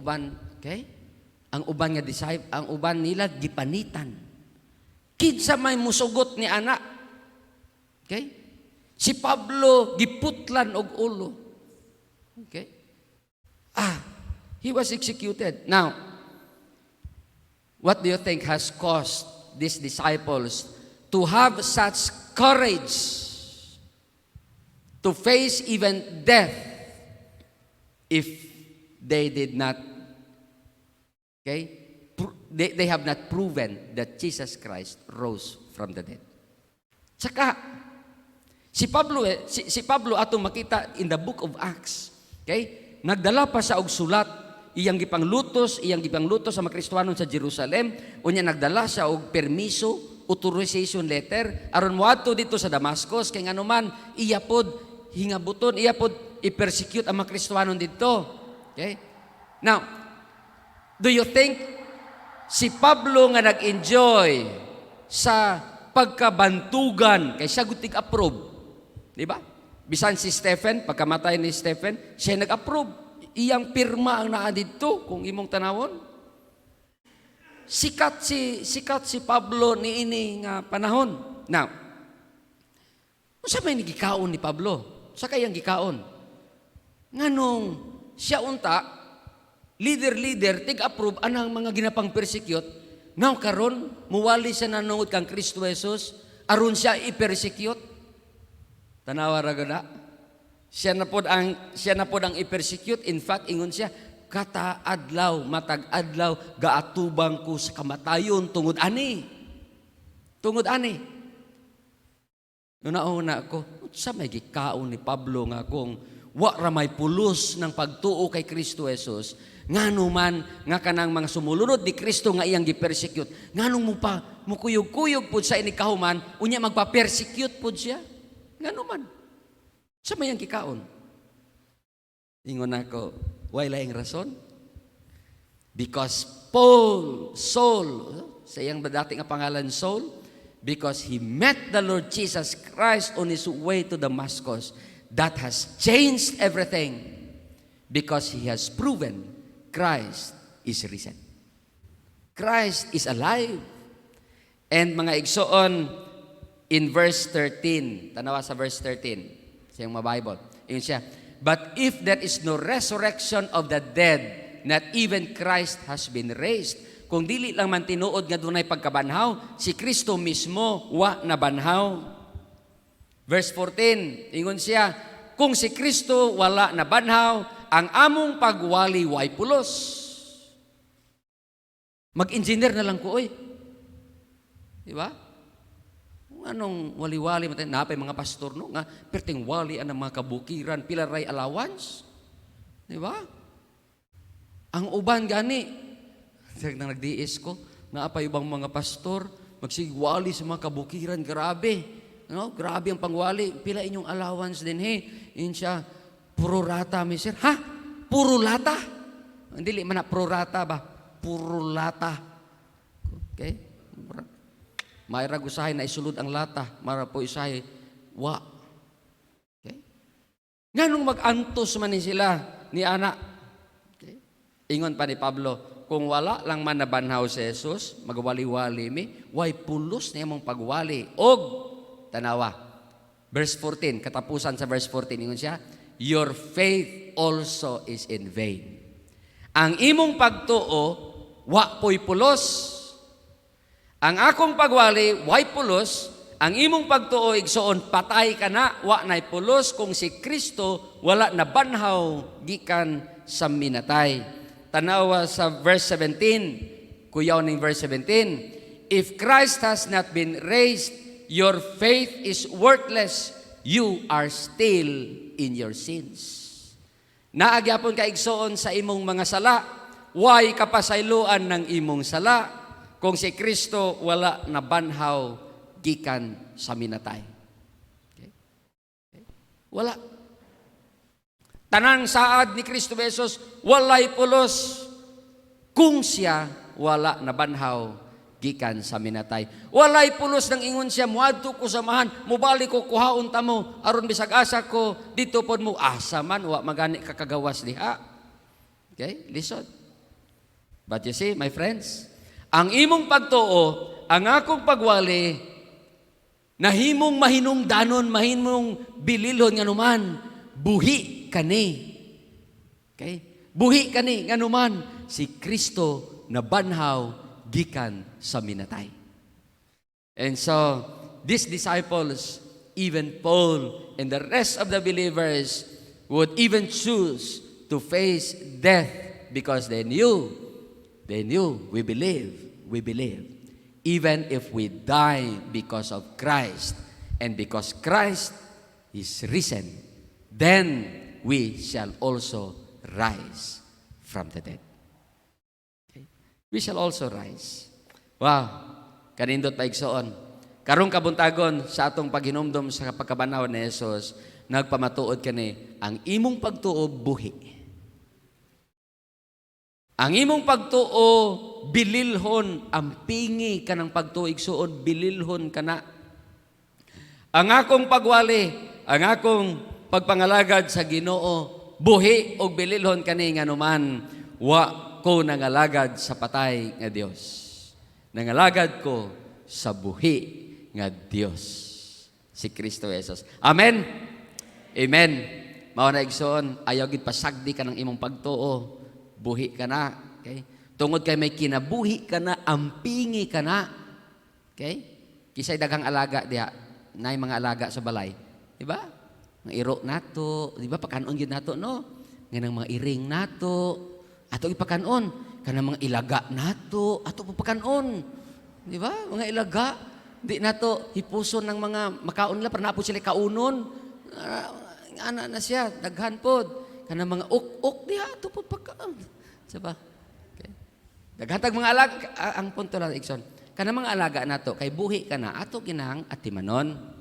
uban nila gipanitan. Kinsa may musugot ni anak. Okay? Si Pablo giputlan og ulo. Okay? He was executed. Now, what do you think has caused these disciples to have such courage to face even death if they did not, they have not proven that Jesus Christ rose from the dead. Saka, si Pablo atong makita in the book of Acts, okay? Nagdala pa sa og sulat, iyang gipanglutos sa mga Kristiyanon sa Jerusalem, unya nagdala siya og permiso, authorization letter, aron moadto dito sa Damascus, kay nganuman, iya pod hingabuton, iya pod i-persecute ang mga Kristiyanon dito. Okay? Now, do you think si Pablo nga nag-enjoy sa pagkabantugan kay siya gutig approve? Di ba? Bisan si Stephen, pagkamatay ni Stephen, siya nag-approve. Iyang pirma ang naa dito kung imong tanawon. Sikat si Pablo niini nga panahon. Now, unsa may gikaon ni Pablo? Sa kayang gikaon. Nganong siya unta, leader, tig-approve anang mga ginapang persecute, now karon muwali siya nanungod kang Kristo Jesus, aron siya i-persecute. Tanawa ra gud. Siya na pod ang i-persecute. In fact, ingon siya, kataadlaw, matag-adlaw, gaatubang ko sa kamatayon tungod ani. Una ko, sa may gikaon ni Pablo nga kung wa ra may pulos ng pagtuo kay Kristo Jesus, nganuman nga kanang mga sumulunod ni Kristo nga iyang gi-persecute, nganong mo pa mukuyog-kuyog pud sa ini kahuman, unya magpa-persecute pud siya. Nganuman. Sa mayang kikaon. Ingon ako, why laing rason? Because Saul, sa iyang dati nga pangalan Saul, because he met the Lord Jesus Christ on his way to Damascus, that has changed everything because he has proven Christ is risen. Christ is alive. And mga igsoon, in verse 13, tanawa sa verse 13, sa iyong Bible, yun siya, but if there is no resurrection of the dead, not even Christ has been raised. Kung dili lang man tinuod nga dunay pagkabanhaw, si Kristo mismo wa nabanhaw. Verse 14, ingon siya, kung si Kristo wala nabanhaw, ang among pagwali way pulos. Mag-engineer na lang ko, oy. Di ba? Anong wali-wali, napay mga pastor, no? Nga, perting wali ang mga kabukiran, pilaray allowance. Di ba? Ang uban gani, nang nagdiis ko, nga apay ibang mga pastor, magsigwali sa mga kabukiran, grabe. No? Grabe ang pangwali. Pila inyong allowance din, he. Yun siya, puro rata, mister. Ha? Puro lata? Hindi man na puro rata ba? Puro lata. Okay? Mayra gusahay na isulod ang lata. Mara po isahay, wa. Okay? Nganong mag-antos man ni sila, ni anak. Okay? Ingon pa ni Pablo, kung wala lang man nabanhaw si Jesus, magwali-wali mi, way pulos niya mong pagwali. Og, tanawa, verse 14, katapusan sa verse 14, ingon siya, your faith also is in vain. Ang imong pagtuo, wa po'y pulos. Ang akong pagwali, way pulos. Ang imong pagtuo, igsoon, patay ka na, wa na'y pulos. Kung si Kristo, wala na banhaw, gikan sa minatay. Tanawa sa verse 17, kuyaw ng verse 17, if Christ has not been raised, your faith is worthless. You are still in your sins. Naagyapon ka igsoon sa imong mga sala, way kapasayloan ng imong sala, kung si Kristo wala na banhaw gikan sa minatay. Okay? Okay? Wala. Tanang saad ni Kristo Jesus, walay pulos kung siya wala na banhaw gikan sa minatay. Walay pulos nang ingon siya, muadto ko samahan, mubalik ko kuhaon tamo, aron bisag asa ko, dito pod mo, asa man, wa magani kakagawas diha. Okay, listen. But you see, my friends, ang imong pagtuo, ang akong pagwali, nahimong mahinungdanon, mahimong bililhon nga numan, buhi kani. Okay? Buhi kani nga numan, si Kristo na banhaw gikan sa minatay. And so, these disciples, even Paul and the rest of the believers would even choose to face death because they knew, we believe. Even if we die because of Christ and because Christ is risen, then we shall also rise from the dead. We shall also rise. Wow, kanindot pa igsoon. Karong kabuntagon sa atong paghinumdom sa pagkabanaw ni Jesus, nagpamatuod kani, ang imong pagtuo buhi. Ang imong pagtuo bililhon, ampingi kanang pagtuo igsoon, bililhon kana. Ang akong pagwali, ang akong pagpangalagad sa Ginoo, buhi og bililhon kani nga numan, wa ko nangalagad sa patay nga Dios. Nangalagad ko sa buhi nga Dios, si Kristo Jesus. Amen. Amen. Mao na igsoon, ayaw gid pasagdi ka ng imong pagtuo, buhi ka na. Okay? Tungod kay may kinabuhi ka na, ampingi ka na. Okay? Kisay daghang alaga diha, nay mga alaga sa balay, di ba? Mga iro nato, di ba pakanon gyud nato no? Nganang mga iring nato, ato ipakanon, kanang mga ilaga nato, ato papakanon. Di ba? Mga ilaga, di nato hipuson ng mga makaon la para napo sila kaunon. ana na siya, daghan pod. Kanang mga uk diha ato pod pagkaon. Diba? Okay. Daghatag mga alaga, ang punto lang, Ikson, kanang mga alaga nato, kay buhi ka na, ato ginang atimanon.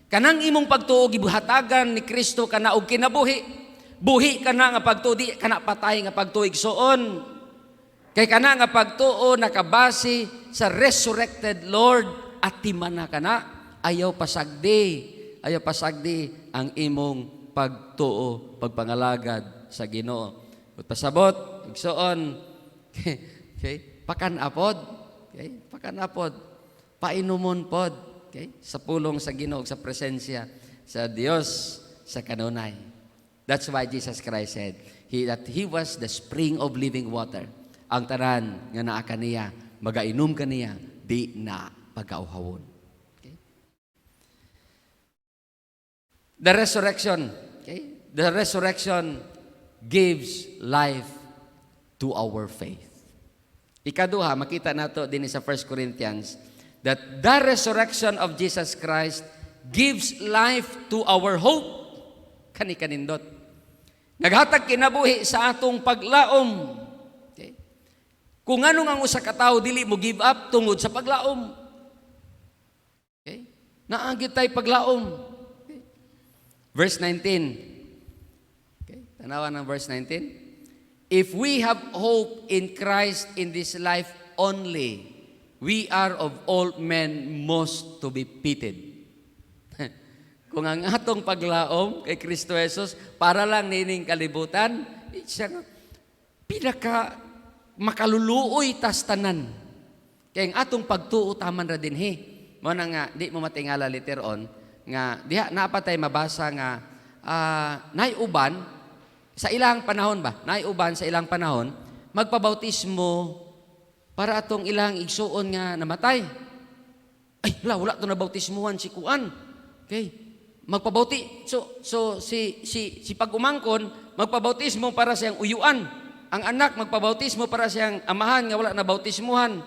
Kanang imong pagtuo, gibuhatagan ni Kristo ka na og kinabuhi. Buhi ka na nga pagtuo, di ka na patay nga pagtuo igsoon. Kay ka na nga pagtuo, nakabase sa resurrected Lord, atimana ka na, ayaw pasagdi ang imong pagtuo, pagpangalagad sa Ginoo. At pasabot, igsoon, okay, pakanapod, okay, pakanapod, painumon pod, okay, sa pulong sa Ginoo, sa presensya sa Dios sa kanunay. That's why Jesus Christ said that He was the spring of living water. Ang tanan nga naa kaniya, magainom kaniya, di na pagkauhawon. Okay? The resurrection, okay? The resurrection gives life to our faith. Ikaduha, makita nato din sa 1 Corinthians that the resurrection of Jesus Christ gives life to our hope. Kani-kanindot. Naghatag kinabuhi sa atong paglaom. Okay? Kung anong ang usa ka tawo dili mo give up tungod sa paglaom. Okay? Naagit tay paglaom. Okay? Verse 19. Tanawan ng verse 19. If we have hope in Christ in this life only, we are of all men most to be pitied. Kung ang atong paglaom kay Kristo Jesus para lang nining kalibutan, siya nga pinaka makaluluoy tas tanan. Kay ang atong pagtuo taman ra dinhi. Mo na nga di mo matingala later on nga diha napatay mabasa nga nay-uban sa ilang panahon ba? Naiuban sa ilang panahon, magpabautismo para atong ilang igsuon nga namatay. Ay, wala to na bautismuhan si Kuan. Okay. Magpabauti. So si pag-umangkon, magpabautismo para siyang uyuan. Ang anak magpabautismo para siyang amahan nga wala na bautismuhan.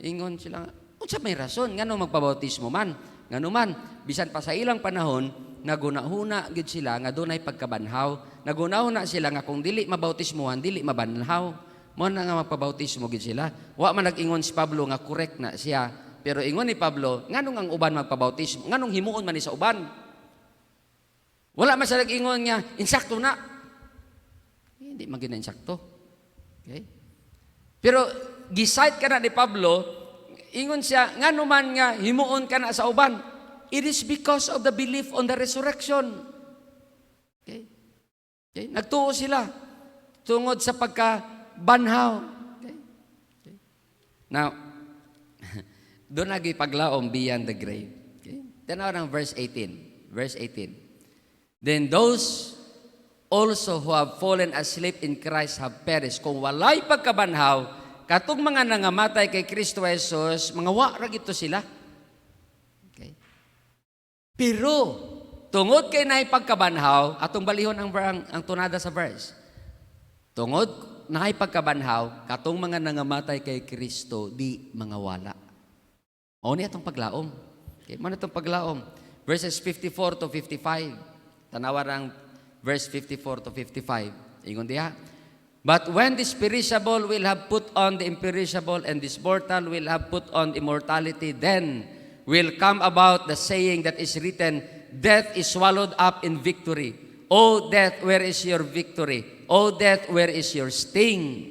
Ingon sila, unsa may rason ngano magpabautismo man? Ngano man, bisan pa sa ilang panahon, nagunahuna gid sila nga dunay pagkabanhaw. Nagunahuna sila nga kung dili mabautismuhan, dili mabanhaw. Mo na nga magpabautismo gid sila. Wa man nag-ingon si Pablo nga correct na siya. Pero ingon ni Pablo, nganong ang uban magpabautismo? Nganong himuon man ni sa uban? Wala man sa nag-ingon nga insakto na. Hindi man gid na insakto. Okay? Pero gisite ka na ni Pablo, ingon siya, ngano man nga himuon ka na sa uban. It is because of the belief on the resurrection. Okay? Okay? Nagtuo sila tungod sa pagkabanhaw. Okay? Okay? Now, doon lagi paglaom beyond the grave. Okay? Tanaw ng verse 18. Verse 18. Then those also who have fallen asleep in Christ have perished. Kung walay pagkabanhaw, katong mga nangamatay kay Kristo Jesus, mga wa gito sila. Okay? Pero, tungod kay naay pagkabanhaw, atong balihon ang tunada sa verse. Tungod naay pagkabanhaw, katong mga nangamatay kay Kristo, di mga wala. O ni atong paglaom. Okay, man atong paglaom. Verses 54 to 55. Tanawa ng verse 54 to 55. Ingon diha. But when this perishable will have put on the imperishable and this mortal will have put on immortality, then will come about the saying that is written, death is swallowed up in victory. O death, where is your victory? O death, where is your sting?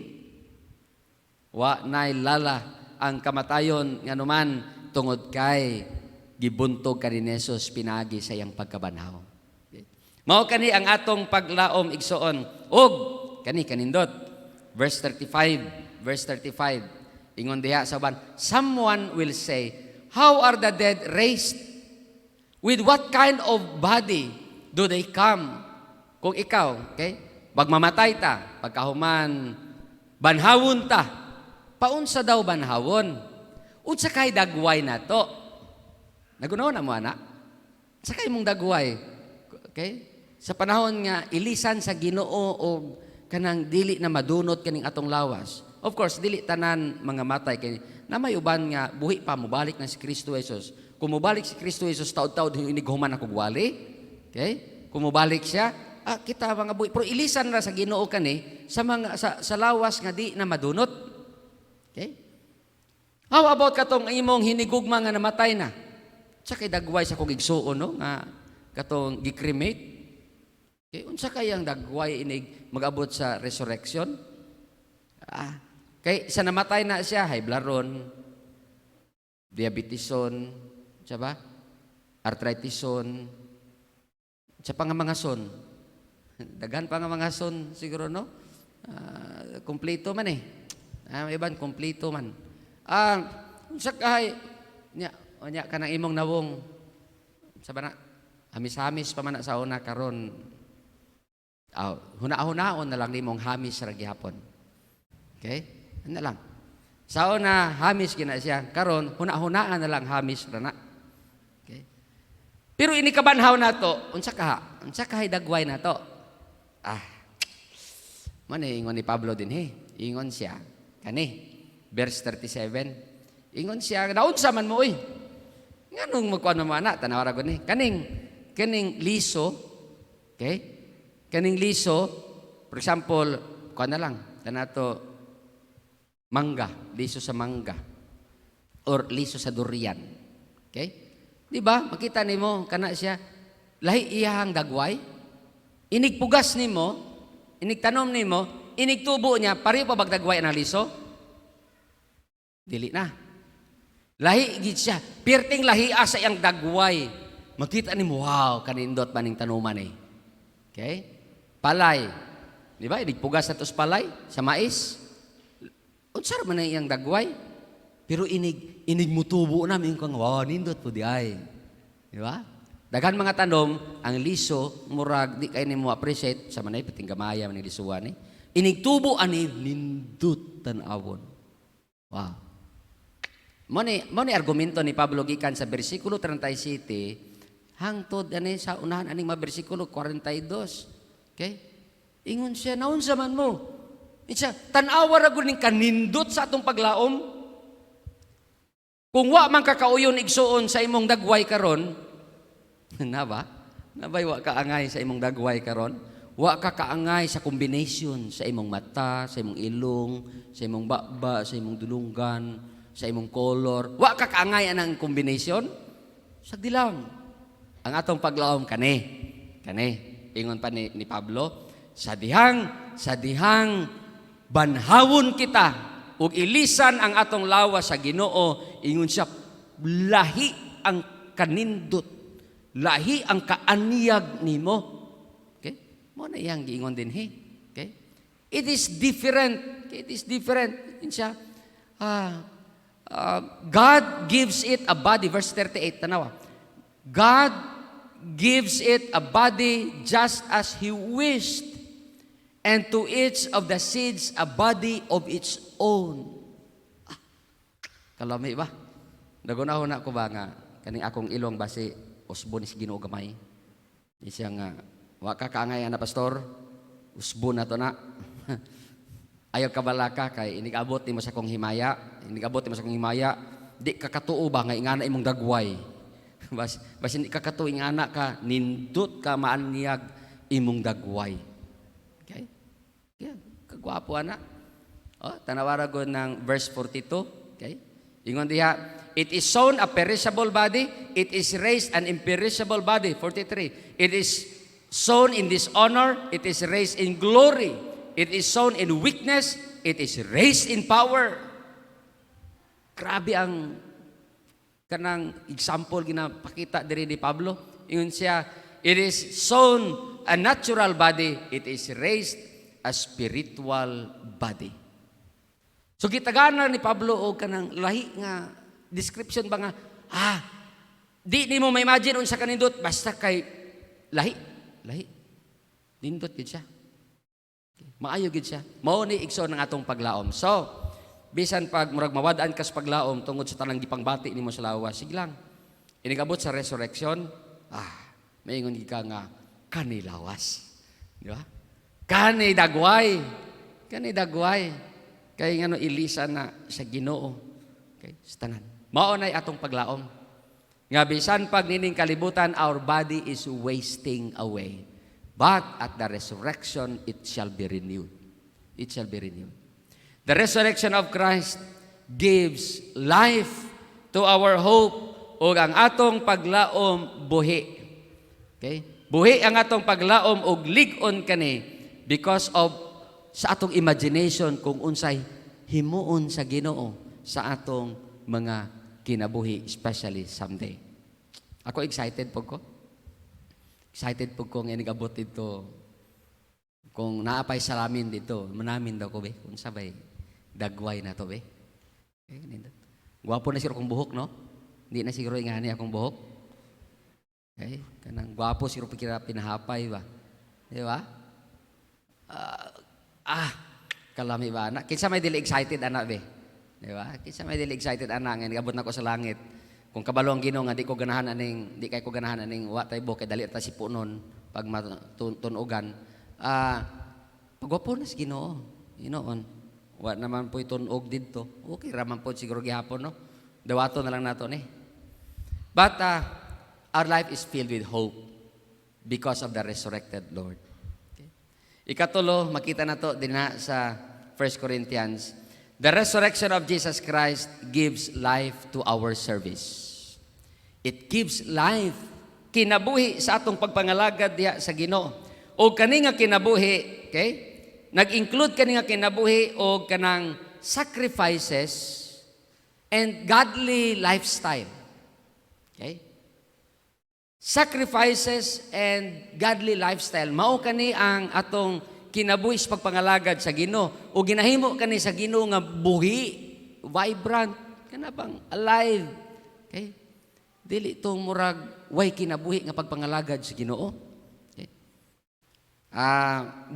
Wa nay lala ang kamatayon nganuman tungod kay gibuntog ka ni Jesus pinagi sa iyang pagkabanhaw. Okay. Mao kani ang atong paglaom igsoon. Og kani kanindot. Verse 35. Ingon diha sa ban, someone will say, how are the dead raised? With what kind of body do they come? Kung ikaw, okay, pagmamatay ta, pagkahuman, banhawon ta, paunsa daw banhawon? Unsa kay dagway na to? Nagunaw na mo, anak? Sa kay mong dagway, okay? Sa panahon nga, ilisan sa Ginoo o kanang dili na madunot kaning atong lawas. Of course, dili tanan mga matay kay na may uban nga buhi pa mobalik na si Kristo Jesus. Kung mobalik si Kristo Jesus taud-taud inighuman ako gwali. Okay? pumubalik siya, kita mga buhi. Pero ilisan ra sa Ginoo kani sa mga sa lawas nga di na madunot. Okay? How about katong imong hinigugma nga namatay na? Sa kay dagway sa kog igsuon no nga katong gi-cremate. Okay, unsa kay ang dagway inig mag-abot sa resurrection? Kay sa namatay na siya, high blood ron, diabetison, siya ba? Arthritison, sa pangamangason. Daghan pangamangason siguro, no? Kompleto man eh. Iban, kompleto man. Sa kahay, nya kanang imong nawong, sabi na, hamis-hamis pa man na sa una karon. Huna-hunaon na lang nimong hamis ra gihapon. Okay? Ano lang. Sa una, hamis gina siya. Karon, huna-hunaan na lang hamis ra na. Okay? Pero inikabanhaw na to, unsa kahay dagway na to. Man ingon ni Pablo din ingon siya, kani, verse 37, ingon siya, naunsa man mo nganong magkuhan mo na, tanawara ko ni, kaning liso, okay, kaning liso, for example, kuha na lang, tanato, mangga, liso sa mangga, or liso sa durian, okay, di ba, makita nimo kana siya, lahi iyahang dagway, inigpugas nimo, inigtanom nimo, inigtubo niya, pareho pa bagdagway ang liso? Dili na. Lahi gid siya, pirting lahi sa iyang dagway. Makita nimo, wow, kanindot maning tanuman eh. Okay? Palay. Di ba? Inigpugas na tos palay sa mais. Unsar man ang iyang dagway? Pero inig mutubo namin kung wow, nindot po di ay. Di ba? Daghan mga tanom, ang liso, murag, di kayo mo appreciate, sa manay, piting gamaya, maning lisuan Inigtubo ani, nindot tanawon. Wow. Mo ni argumento ni Pablo gikan sa bersikulo 37, hangtod ani sa unahan aning mga bersikulo 42. Okay? Ingon siya, naunsa man mo? Itsa, tanawa ra gud ning kanindot sa atong paglaom. Kung wa man kakauyon igsuon sa imong dagway karon, na ba? Nabay wa ka angay sa imong dagway karon? Wa ka kaangay sa combination sa imong mata, sa imong ilong, sa imong baba, sa imong dulunggan, sa imong color. Wa ka kaangay anang combination? Sagdi lang. Ang atong paglaom kani. Ingon pa ni Pablo, sa dihang banhawon kita ug ilisan ang atong lawas sa Ginoo, ingon siya, lahi ang kanindot, lahi ang kaanyag nimo. Okay? Mo na iyang giingon din Okay? It is different. It is different. Ingon siya, God gives it a body. Verse 38, tanawa. God gives it a body just as He wished, and to each of the seeds a body of its own. Kalami ba? Nagunahon ko ba nga, kaning akong ilong basi, usbon is Ginoo gamay. Di siya nga, waka kaangay na pastor, usbon na to na. Ayaw kabalaka kay inigabot ni mo sa kong himaya, di kakatuo ba nga ingana imong dagway. Bas hindi kakatuo ingana ka, nindot ka maanyag imong dagway. Okay? Yeah, kagwapo ana. Tanawara ko ng verse 42, okay? Ingon diha, it is sown a perishable body, it is raised an imperishable body. 43, it is sown in dishonor, it is raised in glory. It is sown in weakness, it is raised in power. Grabe ang kanang example ginapakita diri ni Pablo. Ingon siya, it is sown a natural body, it is raised a spiritual body. So gitagana ni Pablo og kanang lahi nga description ba nga, di nimo ma-imagine unsa kanindot basta kay lahi. Nindot gid siya. Maayo gid siya. Mao ni igsoon ng atong paglaom. So, bisan pag murag mawad-an ka sa paglaom tungod sa tanang gipangbati nimo sa lawas, sige lang. Inigabot sa resurrection, maingon ka nga kani lawas. Di ba? Kani dagway. Kay ngano ilisa na sa Ginoo. Okay, sa tanan. Mao nay atong paglaom. Nga bisan pag nining kalibutan, our body is wasting away. But at the resurrection, it shall be renewed. It shall be renewed. The resurrection of Christ gives life to our hope o ang atong paglaom buhi. Okay? Buhi ang atong paglaom og lig-on kani because of sa atong imagination kung unsay himuon sa Ginoo sa atong mga kinabuhi, especially someday. Ako excited po ko. Excited po ko ngayon nag-abot dito. Kung naapay salamin dito, manamin daw ko be. Kung sabay, dagway na to be. Okay, gwapo na siguro kong buhok, no? Hindi na siguro ingani akong buhok. Okay, kanang gwapo siguro pikira pinahapay ba? Di ba? Kalami ba anak? Kinsa may dili excited anak be? Di ba? Kinsa may dili excited anak ngayon nag-abot na ko sa langit. Kung kabalo ang Ginoo nga di ko ganahan aning di kay ko ganahan aning wa tay buhok kay dali ta si punon pag matunugan. Pagwapo na si Ginoo. Inoon. Wa naman po itunog dito. Okay raman po siguro gihapon no. Dawato na lang nato ni. But our life is filled with hope because of the resurrected Lord. Okay. Ikatulo, makita na to din na sa 1 Corinthians. The resurrection of Jesus Christ gives life to our service. It gives life, kinabuhi sa atong pagpangalagad diha sa Ginoo. O kani nga kinabuhi, okay? Nag-include kani nga kinabuhi o kanang sacrifices and godly lifestyle. Okay? Sacrifices and godly lifestyle. Mao kani ang atong kinabuhi sa pagpangalagad sa Ginoo. O ginahimo kani sa Ginoo nga buhi, vibrant, kana bang alive. Okay? Dili itong murag way kinabuhi nga pagpangalagad sa Ginoo. Okay?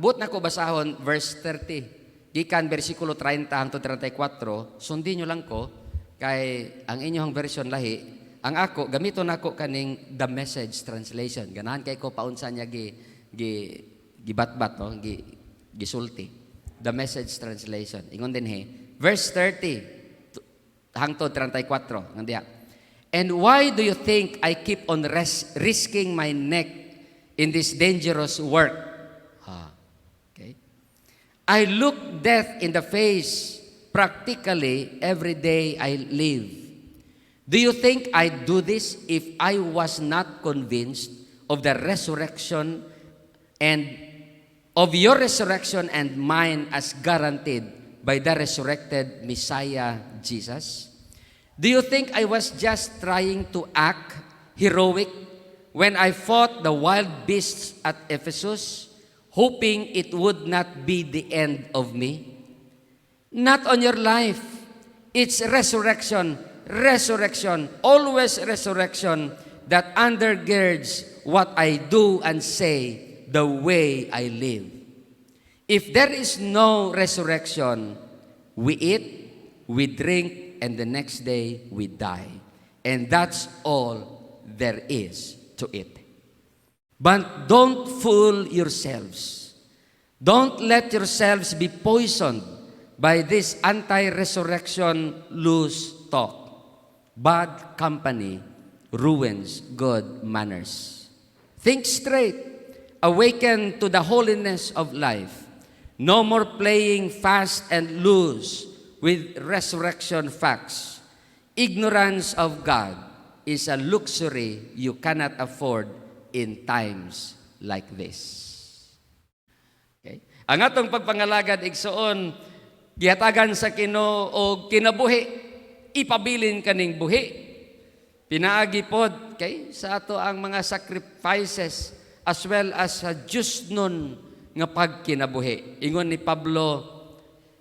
Buot na ko basahon verse 30. Gikan versikulo 30 hangtod 34. Sundin nyo lang ko kay ang inyong version lahi. Ang ako gamiton nako kaning The Message translation. Ganahan kay ko paunsa niya gibatbat no, gisulti. The Message translation. Ingon din he. Verse 30 hangtod 34 ngandiya. And why do you think I keep on risking my neck in this dangerous work? Okay. I look death in the face practically every day I live. Do you think I do this if I was not convinced of the resurrection and of your resurrection and mine as guaranteed by the resurrected Messiah Jesus? Do you think I was just trying to act heroic when I fought the wild beasts at Ephesus, hoping it would not be the end of me? Not on your life. It's resurrection, resurrection, always resurrection that undergirds what I do and say, the way I live. If there is no resurrection, we eat, we drink, and the next day we die. And that's all there is to it. But don't fool yourselves. Don't let yourselves be poisoned by this anti-resurrection loose talk. Bad company ruins good manners. Think straight. Awaken to the holiness of life. No more playing fast and loose with resurrection facts. Ignorance of God is a luxury you cannot afford in times like this. Okay? Ang atong pagpangalagad igsoon, gihatagan sa Ginoo o kinabuhi, ipabilin kaning buhi. Pinaagi pod kay sa ato ang mga sacrifices as well as sa Diyos nun nga pagkinabuhi. Ingon ni Pablo,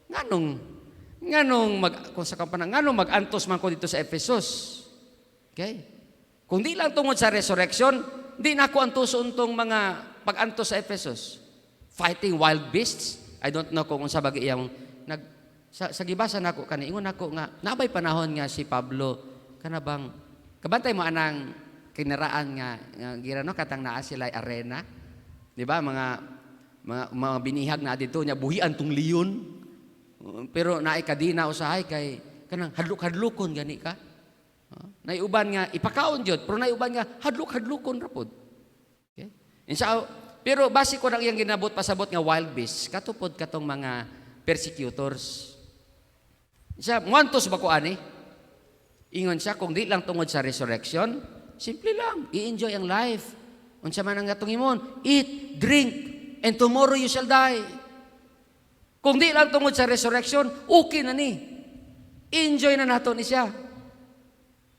nganong mag-antos man ko dito sa Ephesus. Okay? Kung di lang tungod sa resurrection, di na ako antuson tong mga pag-antos sa Ephesus. Fighting wild beasts. I don't know kung unsa bagi iyang sa gibasa nako kani ingon nako nga nabay panahon nga si Pablo kanabang kabantay mo anang kinaraan nga girano katang naa sila arena. Di ba mga binihag na dito nya buhian tong leon. Pero naay kadina usahay kay kanang hadluk-hadlukon gani ka. Naiuban nga ipakaon jud, pero naiuban nga hadlok-hadlokon ra pod. Okay? Pero base ko lang iyang ginabot pasabot nga wild beasts, katupod katong mga persecutors. Siya muantos ba ko ani? Ingon siya kung di lang tungod sa resurrection, simple lang, i-enjoy ang life. Unsa man ang atong imon, eat, drink, and tomorrow you shall die. Kung di lang tungod sa resurrection, okay na ni. Enjoy na nato ni siya.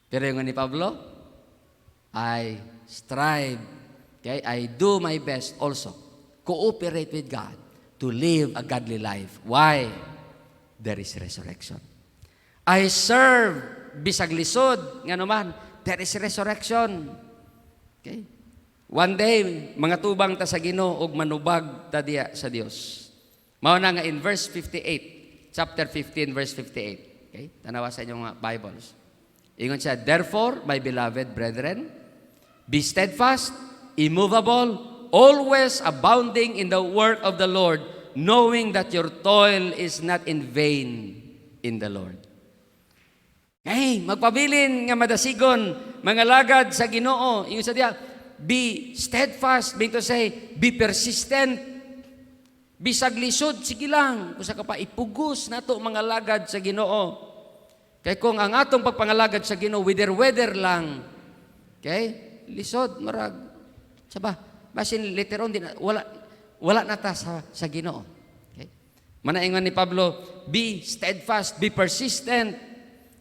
Pero yung ni Pablo, I strive, okay? I do my best also, cooperate with God to live a godly life. Why? There is resurrection. I serve, bisag lisod, nga naman, there is resurrection. Okay? One day, mga tubang ta sa Ginoo ug manubag ta diya sa Dios. Mao na nga in verse 58, chapter 15, verse 58. Okay? Tanawa sa inyong mga Bibles. Ingon siya, therefore, my beloved brethren, be steadfast, immovable, always abounding in the work of the Lord, knowing that your toil is not in vain in the Lord. Hey, magpabilin nga madasigon, mga lagad sa Ginoo. Ingon sa diya, be steadfast, mean to say, be persistent, bisag lisod, sige lang, kung sa ka pa ipugos na to mga lagad sa Ginoo. Kaya kung ang atong pagpangalagad sa Ginoo, weather lang, okay, lisod, marag, saba, basin literon, wala na ta sa Ginoo. Okay? Manaingon ni Pablo, be steadfast, be persistent,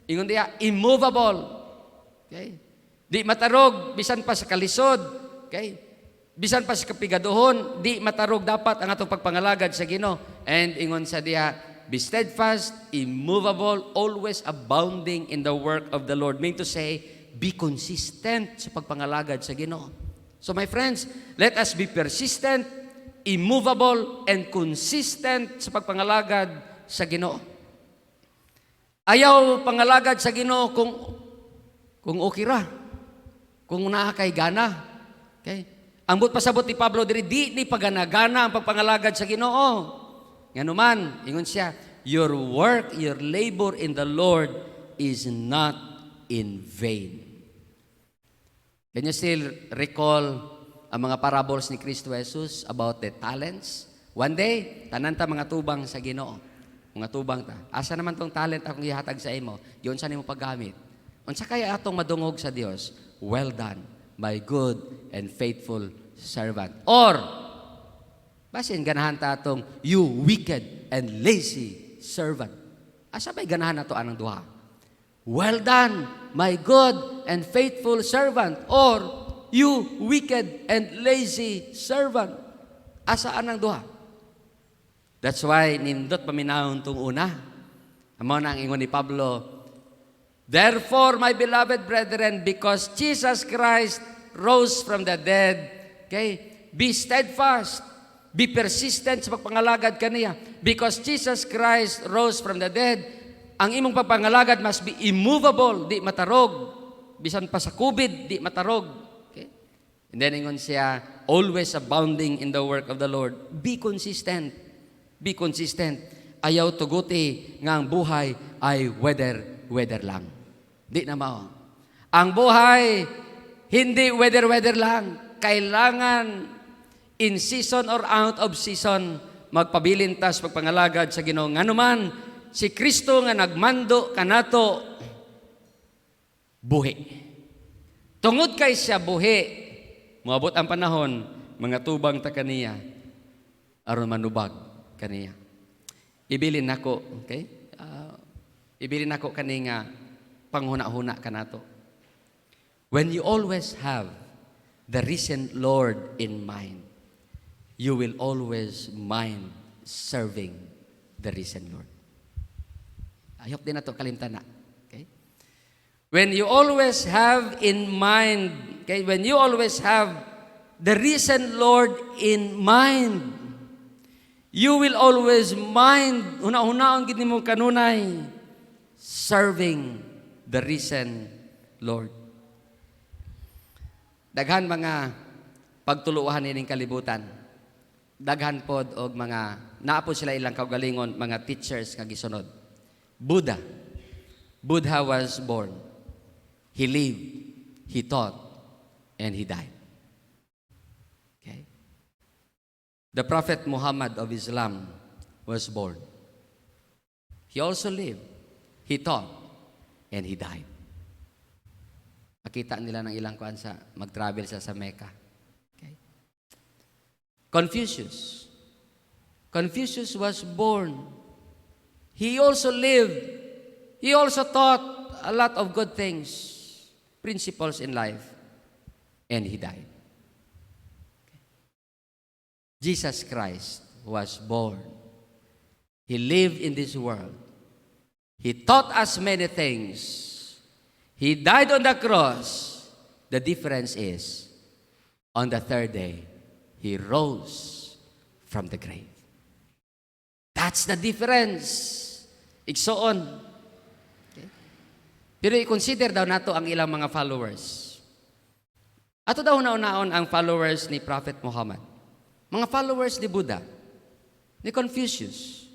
ingon diya, immovable, okay, di matarog, bisan pa sa kalisod, okay, bisan pa sa kapigaduhon, di matarog dapat ang atong pagpangalagad sa Ginoo. And ingon sa diya, be steadfast, immovable, always abounding in the work of the Lord. Mean to say, be consistent sa pagpangalagad sa Ginoo. So my friends, let us be persistent, immovable, and consistent sa pagpangalagad sa Ginoo. Ayaw pangalagad sa Ginoo kung okay ra, kung naa kay gana. Okay? Ang pasabot ni Pablo diri, di ni pagana-gana ang pagpangalagad sa Ginoo. Nganuman, ingon siya, your work, your labor in the Lord is not in vain. Can you still recall ang mga parables ni Kristo Jesus about the talents? One day, tanan ta mga tubang sa Ginoo. Mga tubang ta. Asa naman tong talent akong ihatag sa imo? Yun sa nimo paggamit. Unsa kaya atong madungog sa Dios? Well done, my good and faithful servant. Or basin ganahan ta atong, you wicked and lazy servant. Asa ba'y ganahan na to anang duha? Well done, my good and faithful servant. Or, you wicked and lazy servant. Asa anang duha? That's why, nindot paminahon tong una. Amo na ang ingon ni Pablo, therefore, my beloved brethren, because Jesus Christ rose from the dead, okay, be steadfast, be persistent sa pagpangalagad kaniya. Because Jesus Christ rose from the dead, ang imong pagpangalagad must be immovable, di matarog. Bisan pa sa COVID, di matarog. Okay? And then ingon siya, always abounding in the work of the Lord. Be consistent. Be consistent. Ayaw tuguti nga ang buhay ay weather lang. Di na mao. Ang buhay, hindi weather lang. Kailangan in season or out of season, magpabilintas, pagpangalagad sa Ginoo. Nganuman, si Kristo nga nagmando kanato, buhi. Tungod kay siya buhi, moabot ang panahon, mga tubang ta kaniya, aron manubag kaniya. Ibilin nako, okay? Ibilin nako kani nga panghuna-huna kanato. When you always have the risen Lord in mind, you will always mind serving the risen Lord. I hope din na ito kalimtan na. Okay? When you always have in mind, okay, when you always have the risen Lord in mind, you will always mind, una-unaon gid nimo kanunay, serving the risen Lord. Daghan mga pagtuluhan ining kalibutan. Daghan pod og mga naapod sila ilang kaugalingon, mga teachers nga gisunod. Buddha was born. He lived, He taught, and He died. Okay? The Prophet Muhammad of Islam was born. He also lived, He taught, and He died. Makita nila ng ilang kuan sa mag-travel sa Mecca. Okay? Confucius. Confucius was born. He also lived. He also taught a lot of good things, principles in life, and he died. Okay. Jesus Christ was born. He lived in this world. He taught us many things. He died on the cross. The difference is, on the third day, He rose from the grave. That's the difference. Igsoon. Okay. Pero i-consider daw nato ang ilang mga followers. Ato daw naon ang followers ni Prophet Muhammad. Mga followers ni Buddha, ni Confucius.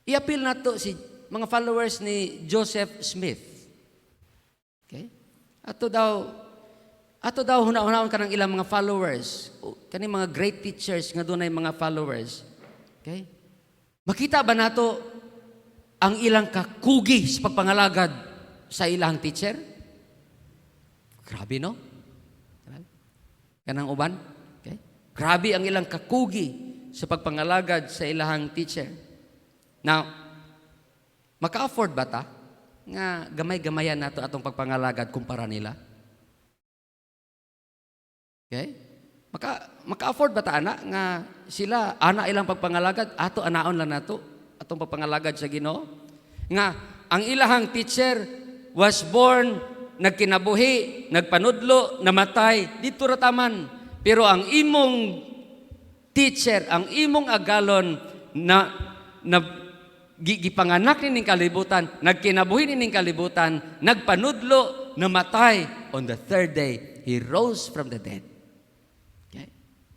I-appeal nato si mga followers ni Joseph Smith. Okay? Ato daw hunaon ka ng ilang mga followers. Kani mga great teachers nga dunay mga followers. Okay? Makita ba nato ang ilang kakugi sa pagpangalagad sa ilang teacher? Grabe, no? Kanang uban? Okay? Grabe ang ilang kakugi sa pagpangalagad sa ilang teacher. Now, maka-afford ba ta nga gamay-gamayan nato atong pagpangalagad kumpara nila? Okay? Maka-afford ba ta ana nga sila ana ilang pagpangalagad ato anaon lang nato atong pagpangalagad sa Ginoo? Nga ang ilahang teacher was born, nagkinabuhi, nagpanudlo, namatay dito ra taman. Pero ang imong teacher, ang imong agalon na gipanganak ning kalibutan, nagkinabuhi ning kalibutan, nagpanudlo, namatay, on the third day He rose from the dead. Okay?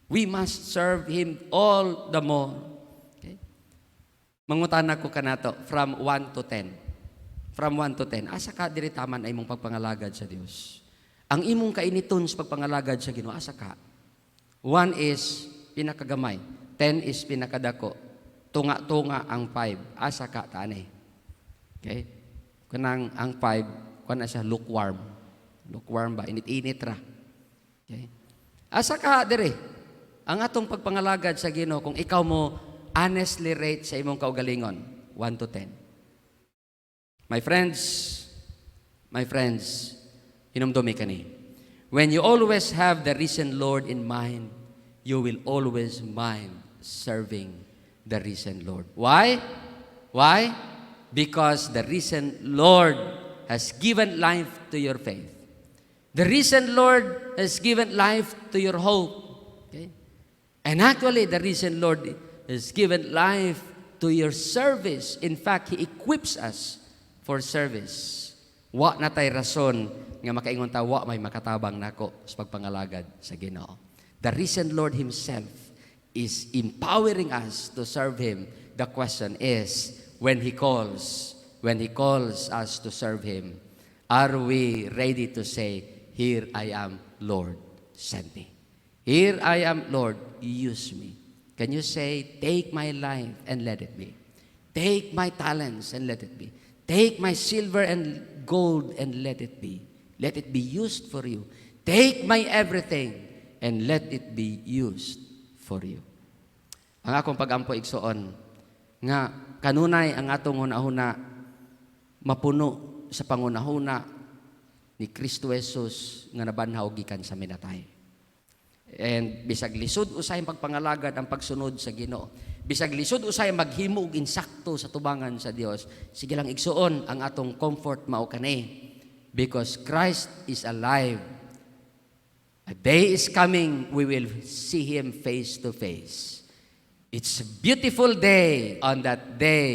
We must serve Him all the more. Okay? Mangutana ko kanato from 1 to 10. From 1 to 10, asa ka diri taman ay imong pagpangalagad sa Dios? Ang imong kainiton sa pagpangalagad sa Ginoo, asa ka? 1 is pinakagamay, 10 is pinakadako, tunga-tunga ang 5. Asa ka taanay? Okay? Kanang ang 5, kuna siya lukewarm. Lukewarm ba? Init-init ra. Okay? Asa ka dire? Ang atong pagpangalagad sa Ginoo kung ikaw mo honestly rate sa imong kaugalingon, 1 to 10. My friends, hinumdumi kani. When you always have the risen Lord in mind, you will always mind serving the risen Lord. Why? Why? Because the risen Lord has given life to your faith. The risen Lord has given life to your hope. Okay? And actually, the risen Lord has given life to your service. In fact, He equips us for service. Wa natay rason nga makaingon ta wa may makatabang nako sa pagpangalagad sa Ginoo. The risen Lord Himself is empowering us to serve Him. The question is, when He calls us to serve Him, are we ready to say, "Here I am, Lord, send me. Here I am, Lord, use me." Can you say, "Take my life and let it be. Take my talents and let it be. Take my silver and gold and let it be. Let it be used for you. Take my everything and let it be used for you." Ang akong pagampo igsoon nga kanunay ang atong hunahuna mapuno sa pangunahuna ni Kristo Jesus nga nabanhaw gikan sa minatay. And bisag lisod usay pagpangalagad ang pagsunod sa Ginoo. Bisag lisod usay maghimo og insakto sa tubangan sa Dios. Sige lang igsuon ang atong comfort mao kani. Because Christ is alive. A day is coming we will see Him face to face. It's a beautiful day on that day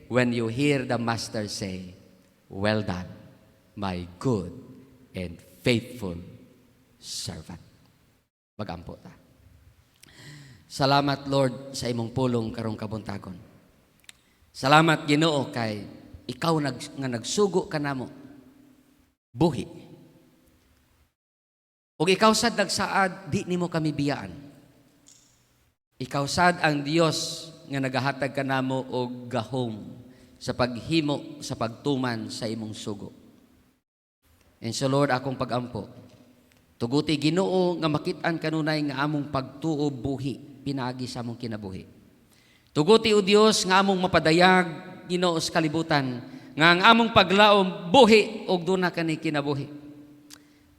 when you hear the Master say, "Well done, my good and faithful servant." Magampo ta. Salamat Lord sa imong pulong karong kabuntagon. Salamat Ginoo kay ikaw nga nagsugo kanamo. Buhi. ug ikaw sad nagsaad, di nimo kami biyaan. Ikaw sad ang Dios nga nagahatag kanamo og gahom sa paghimo sa pagtuman sa imong sugo. And so Lord, akong pagampo, tuguti Ginoo nga makit-an kanunay nga among pagtuo buhi pinaagi sa among kinabuhi. Tuguti o Dios nga among mapadayag Ginoo sa kalibutan nga ang among paglaom buhi og duna kani kinabuhi.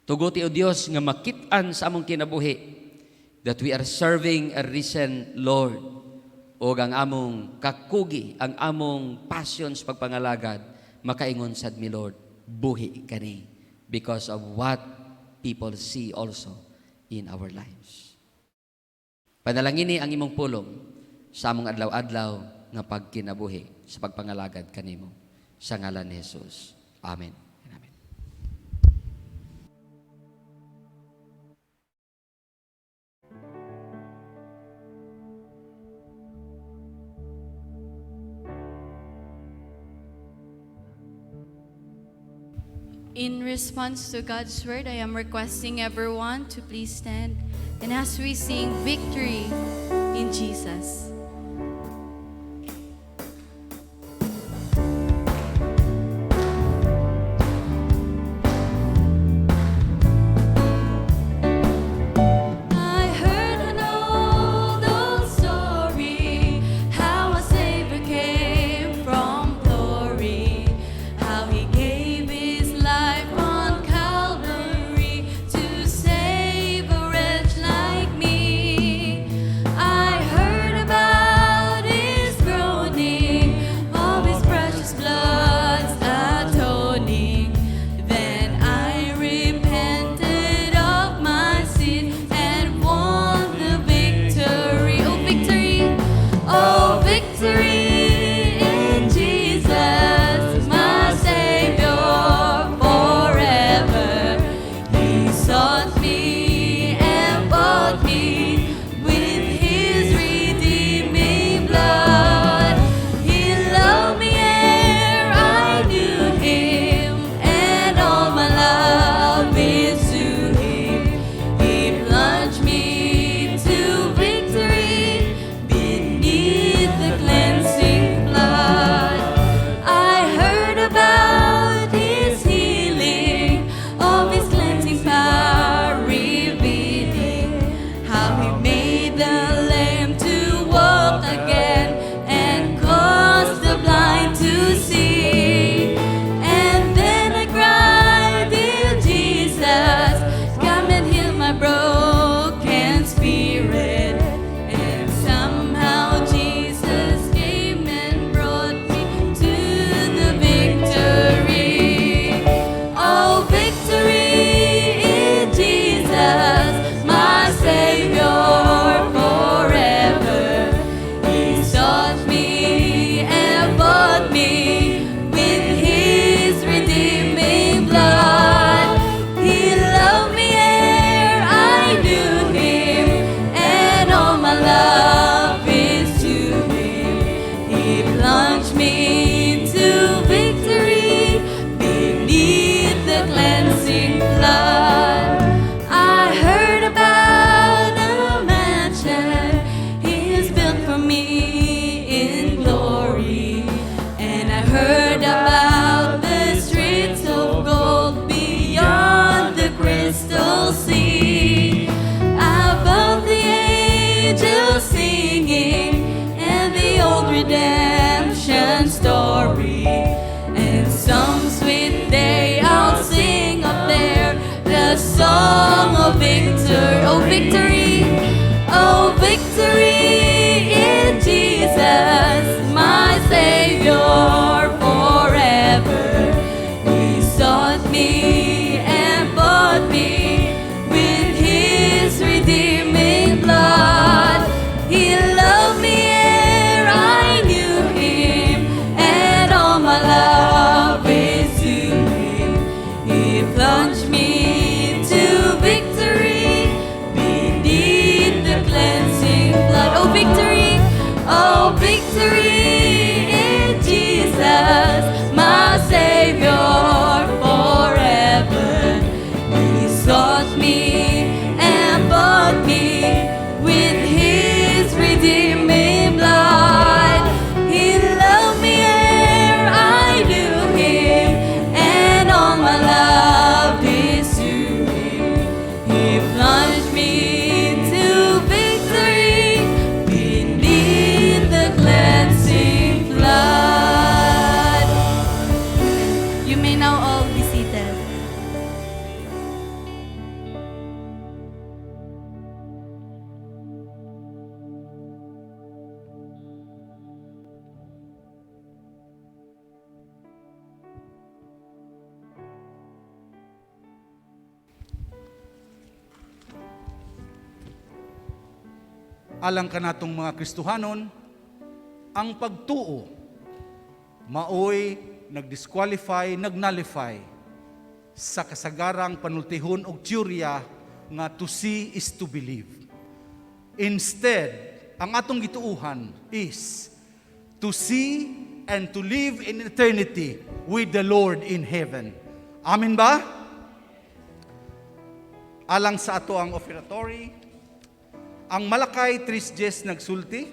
Tuguti o Dios nga makit-an sa among kinabuhi that we are serving a risen Lord. O ang among kakugi, ang among passions pagpangalagad, makaingon sad mi Lord, buhi kani because of what people see also in our lives. Panalangini ang imong pulong sa among adlaw-adlaw nga pagkinabuhi sa pagpangalagad kanimo. Sa ngalan ni Jesus. Amen. Amen. In response to God's word, I am requesting everyone to please stand and as we sing victory in Jesus. I heard an old story, how a Savior came from glory, how He gave His life on Calvary to save a wretch like me. I heard about alang kanatong mga Kristohanon, ang pagtuo maoy nag-disqualify, nag-nullify sa kasagarang panultihon og teorya nga to see is to believe. Instead, ang atong gituuhan is to see and to live in eternity with the Lord in heaven. Amen ba? Alang sa ato ang offertory, ang Malakay 3:10 nagsulti,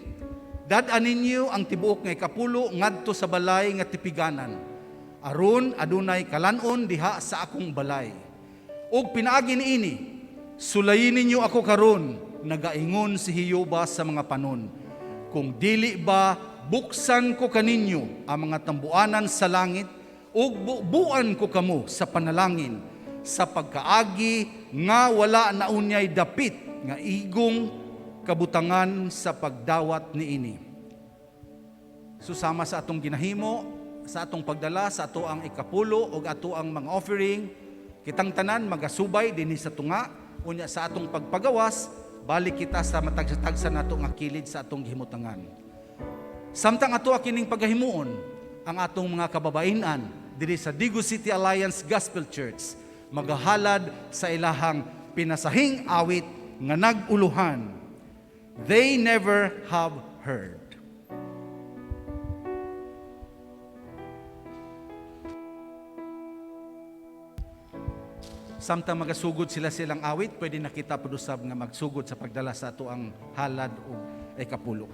"Dad-an ninyo ang tibuok nga ikapulo ngadto sa balay nga tipiganan. Aron adunay kalanon diha sa akong balay. Ug pinaagi niini, sulayin ninyo ako karon, nagaingon si Jehova sa mga panon. Kung dili ba buksan ko kaninyo ang mga tambuanan sa langit, ug buuan ko kamo sa panalangin, sa pagkaagi nga wala na unyay dapit nga igong kabutangan sa pagdawat niini." Susama sa atong ginahimo, sa atong pagdala, sa ato ang ikapulo o ato ang mga offering, kitang tanan magasubay dinhi sa tunga, unya sa atong pagpagawas, balik kita sa matagsa-tagsa nato nga kilid sa atong gihimutangan. Samtang ato kining paghahimuon, ang atong mga kababainan diri sa Digo City Alliance Gospel Church magahalad sa ilahang pinasahing awit nga naguluhan, "They never have heard." Samtang magasugod silang awit, pwede nakita padusab nga magsugod sa pagdala sa ato ang halad o ikapulo.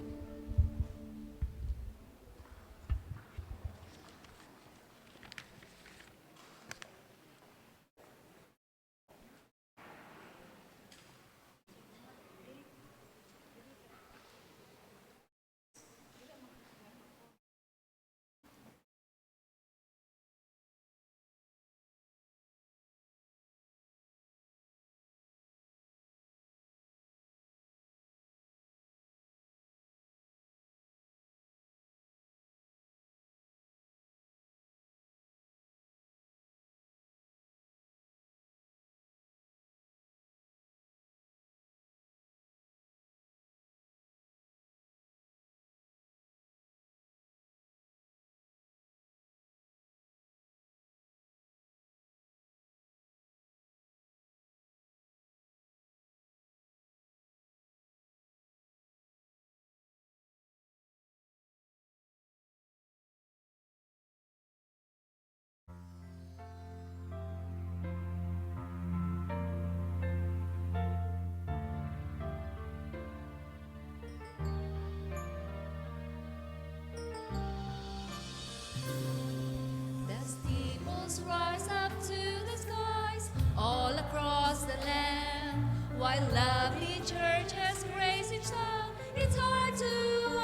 The steeples rise up to the skies all across the land, while lovely churches praise each song. It's hard to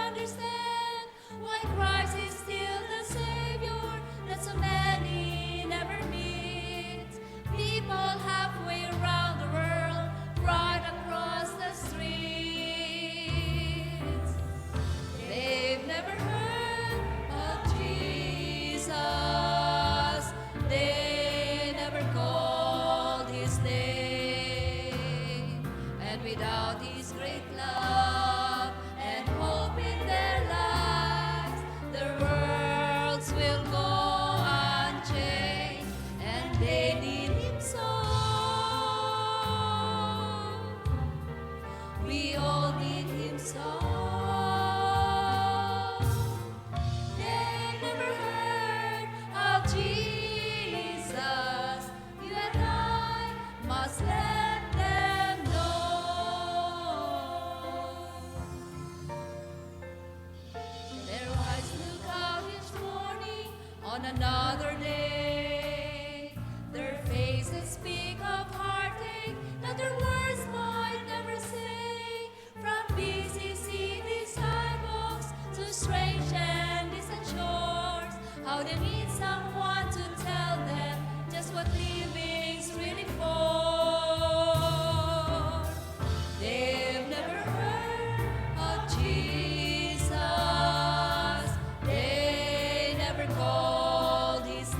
understand why Christ is still the Savior that so many never meet. People halfway around the world, right across the streets, they've never heard of Jesus. They never called His name. And without His great love and hope in their lives, their worlds will go unchanged. And they need Him so. We all need Him so. They've never heard of Jesus. You and I must let them know. Their eyes look out each morning on another day. Their faces speak of heartache that their words might never say. From busy cities, sidewalks to strange and distant shores, how they need someone to tell them just what living's really for. They've never heard of Jesus. They never called His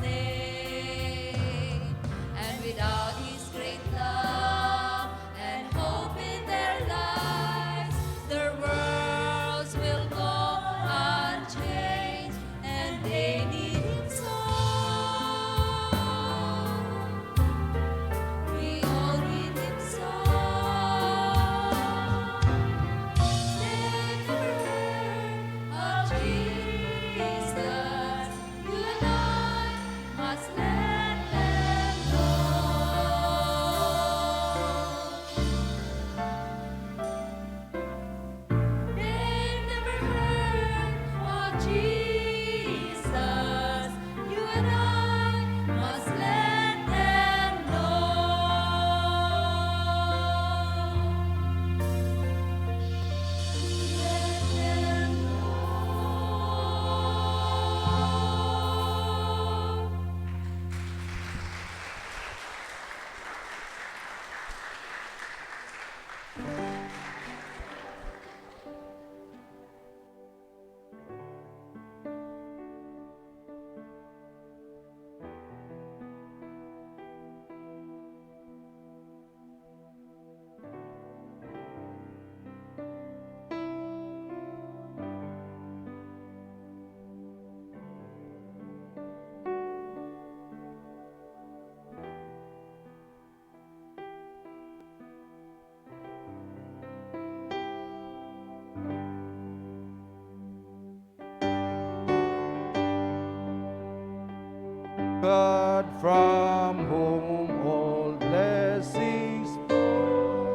God from whom all blessings flow.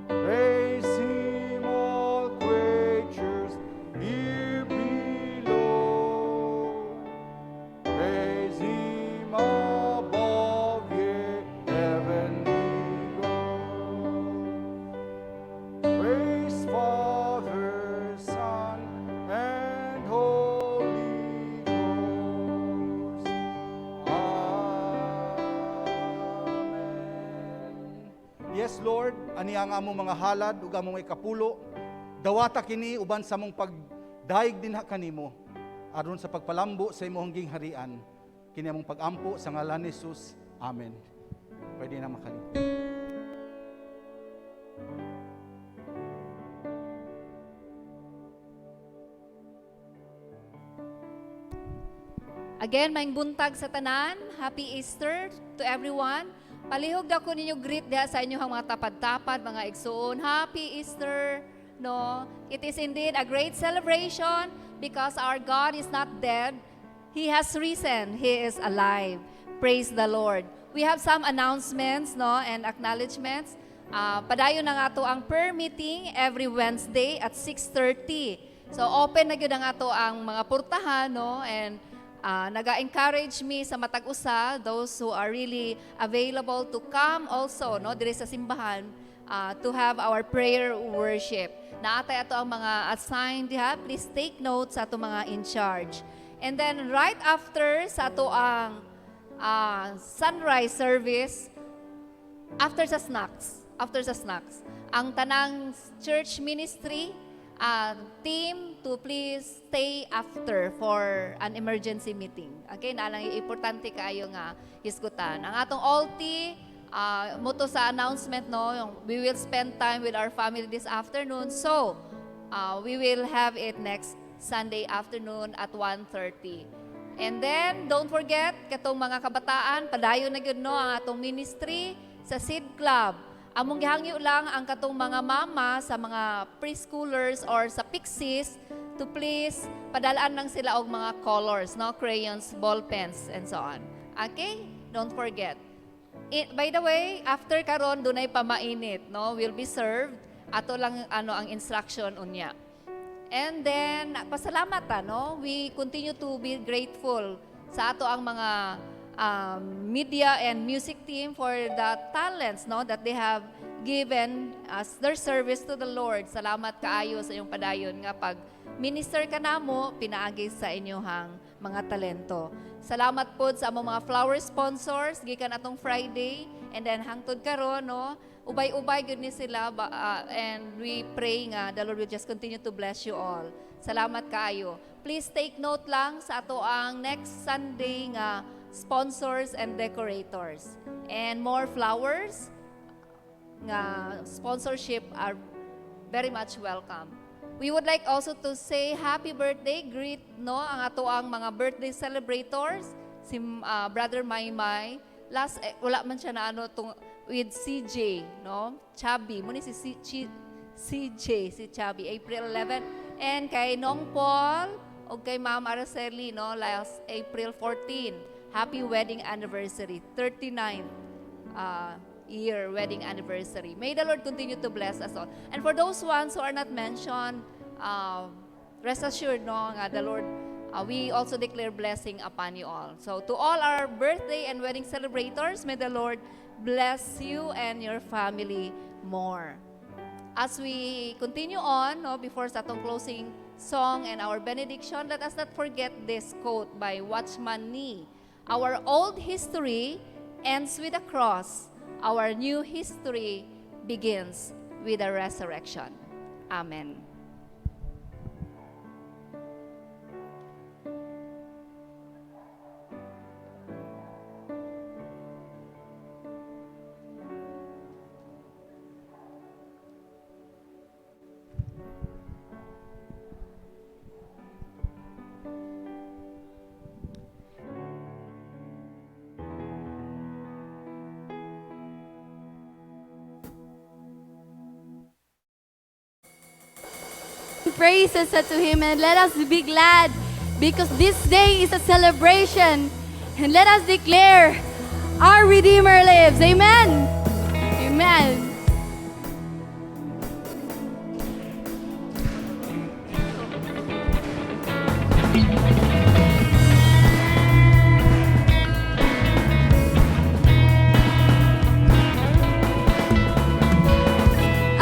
Praise Him, all creatures here below. Praise Him above, ye heavenly Lord. Praise Father, Son, and Holy Ghost. Amen. Yes, Lord, ani ang among mga halad ug among ikapulo, dawata kini uban sa among pagdaig dinha kanimo aron sa pagpalambo sa imong gingharian. Kini among pagampo sa ngalan ni Jesus. Amen. Pwede na makali. Again, maing buntag sa tanan. Happy Easter to everyone. Palihog daw ko ninyo greet diha sa inyong mga tapad-tapad, mga igsoon. Happy Easter. No, it is indeed a great celebration because our God is not dead. He has risen. He is alive. Praise the Lord. We have some announcements, no, and acknowledgements. Padayon na nga to ang prayer meeting every Wednesday at 6:30. So open na gyud nga to ang mga portahan, no, and naga-encourage me sa matag usa, those who are really available to come also, no, diri sa simbahan to have our prayer worship. Naatay ato ang mga assigned diha. Please take notes sa ato mga in charge. And then right after sa ato ang sunrise service, after sa snacks, ang tanang church ministry team to please stay after for an emergency meeting. Okay, nalang importante kaayo nga hisgutan. Ang atong ulti, moto sa announcement, no, yung we will spend time with our family this afternoon. So, we will have it next Sunday afternoon at 1:30. And then, don't forget, katong mga kabataan, padayon na gyud, no, ang atong ministry sa Seed Club. Among gihangyo lang ang katong mga mama sa mga preschoolers or sa Pixies to please padalaan lang sila og mga colors, no, crayons, ball pens, and so on. Okay? Don't forget. By the way, after karon dunay pamainit, no, will be served. Ato lang ang instruction unya. And then pasalamat no, we continue to be grateful sa ato ang mga media and music team for the talents, no, that they have given as their service to the Lord. Salamat kaayo sa inyong padayon nga pag minister ka namo pinaagi sa inyohang mga talento. Salamat po sa among mga flower sponsors gikan atong Friday and then hangtod karon, no, ubay-ubay gyud ni sila and we pray nga the Lord will just continue to bless you all. Salamat kaayo. Please take note lang sa ato ang next Sunday nga sponsors and decorators. And more flowers nga sponsorship are very much welcome. We would like also to say happy birthday, greet, no, ang ato ang mga birthday celebrators, si Brother Maymay. Wala man siya na with CJ, no? Chubby, muna si CJ, si Chubby, April 11. And kay Nong Paul, o kay Ma'am Araceli, no, last April 14. Happy wedding anniversary, 39th year wedding anniversary. May the Lord continue to bless us all. And for those ones who are not mentioned, rest assured, no, nga the Lord, we also declare blessing upon you all. So to all our birthday and wedding celebrators, may the Lord bless you and your family more. As we continue on, no, before sa atong closing song and our benediction, let us not forget this quote by Watchman Nee. Our old history ends with a cross. Our new history begins with a resurrection. Amen. Praises unto Him, and let us be glad because this day is a celebration And let us declare, our Redeemer lives. Amen. Amen.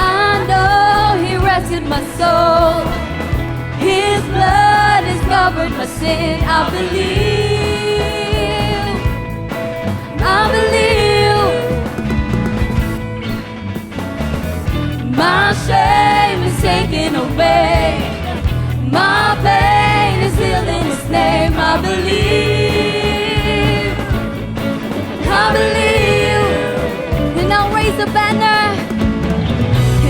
I know He rescued my soul. His blood has covered my sin. I believe. I believe. My shame is taken away. My pain is healed in His name. I believe. I believe. And I'll raise a banner.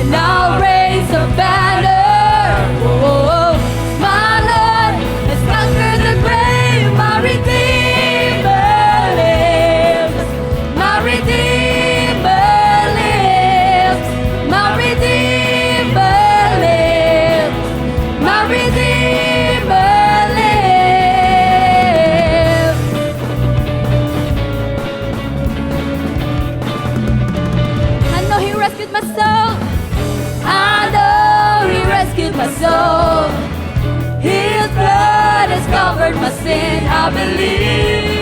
And I'll raise a banner. Oh, my Lord has conquered the grave. My Redeemer lives. My Redeemer lives. My Redeemer lives. My Redeemer lives. I know He rescued my soul. I know He rescued my soul. His blood has covered my sin. I believe.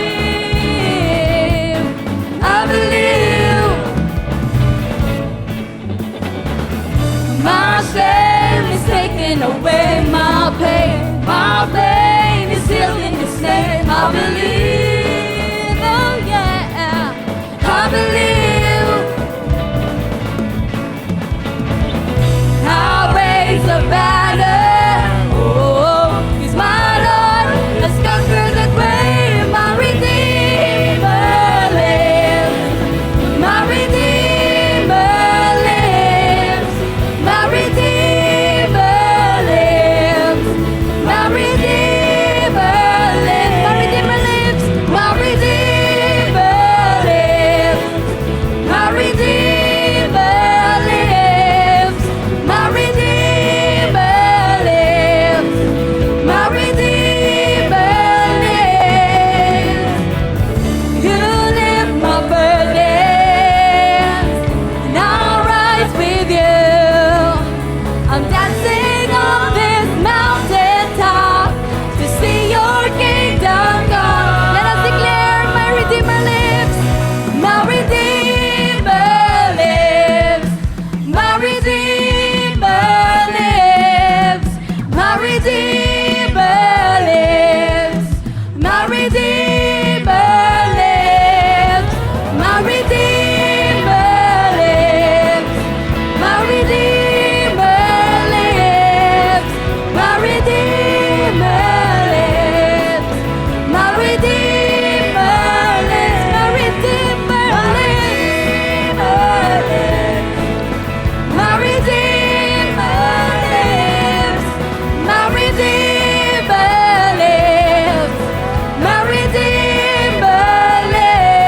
I believe. My shame is taken away. My pain is healed in His name. I believe. Oh yeah. I believe. I'll raise a banner. Oh, 'cause my Lord has conquered the grave. My Redeemer lives. My Redeemer lives. My Redeemer lives. My Redeemer lives. My Redeemer lives. My Redeemer lives. My Redeemer lives. My Redeemer lives. My Redeemer lives. You lift my burdens, and I'll rise with you. I'm dancing on this mountaintop to see your kingdom come. Let us declare, my Redeemer lives. My Redeemer lives. My Redeemer lives. My Redeemer lives. My Redeemer lives. My Redeemer lives. My Redeemer lives. My Redeemer lives. My Redeemer lives. My Redeemer lives. My Redeemer lives. My Redeemer lives. My Redeemer lives.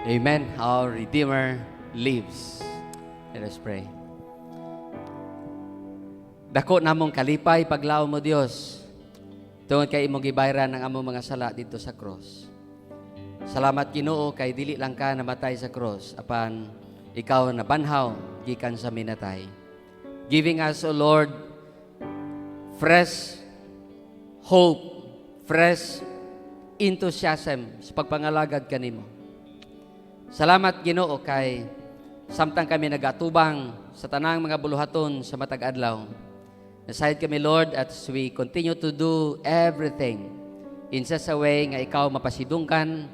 Amen. Our Redeemer lives. Let us pray. Dako namong kalipay paglaom mo Dios. Tungod kay imong gibayran ang among mga sala dito sa cross. Salamat Ginoo kay dili lang ka namatay sa cross apan ikaw nabanhaw gikan sa minatay. Giving us, O Lord, fresh hope, fresh enthusiasm sa pagpangalagad kanimo. Salamat Ginoo kay samtang kami nagatubang sa tanang mga buluhaton sa matag adlaw. Nasayod kami Lord as we continue to do everything in such a way nga ikaw mapasidungkan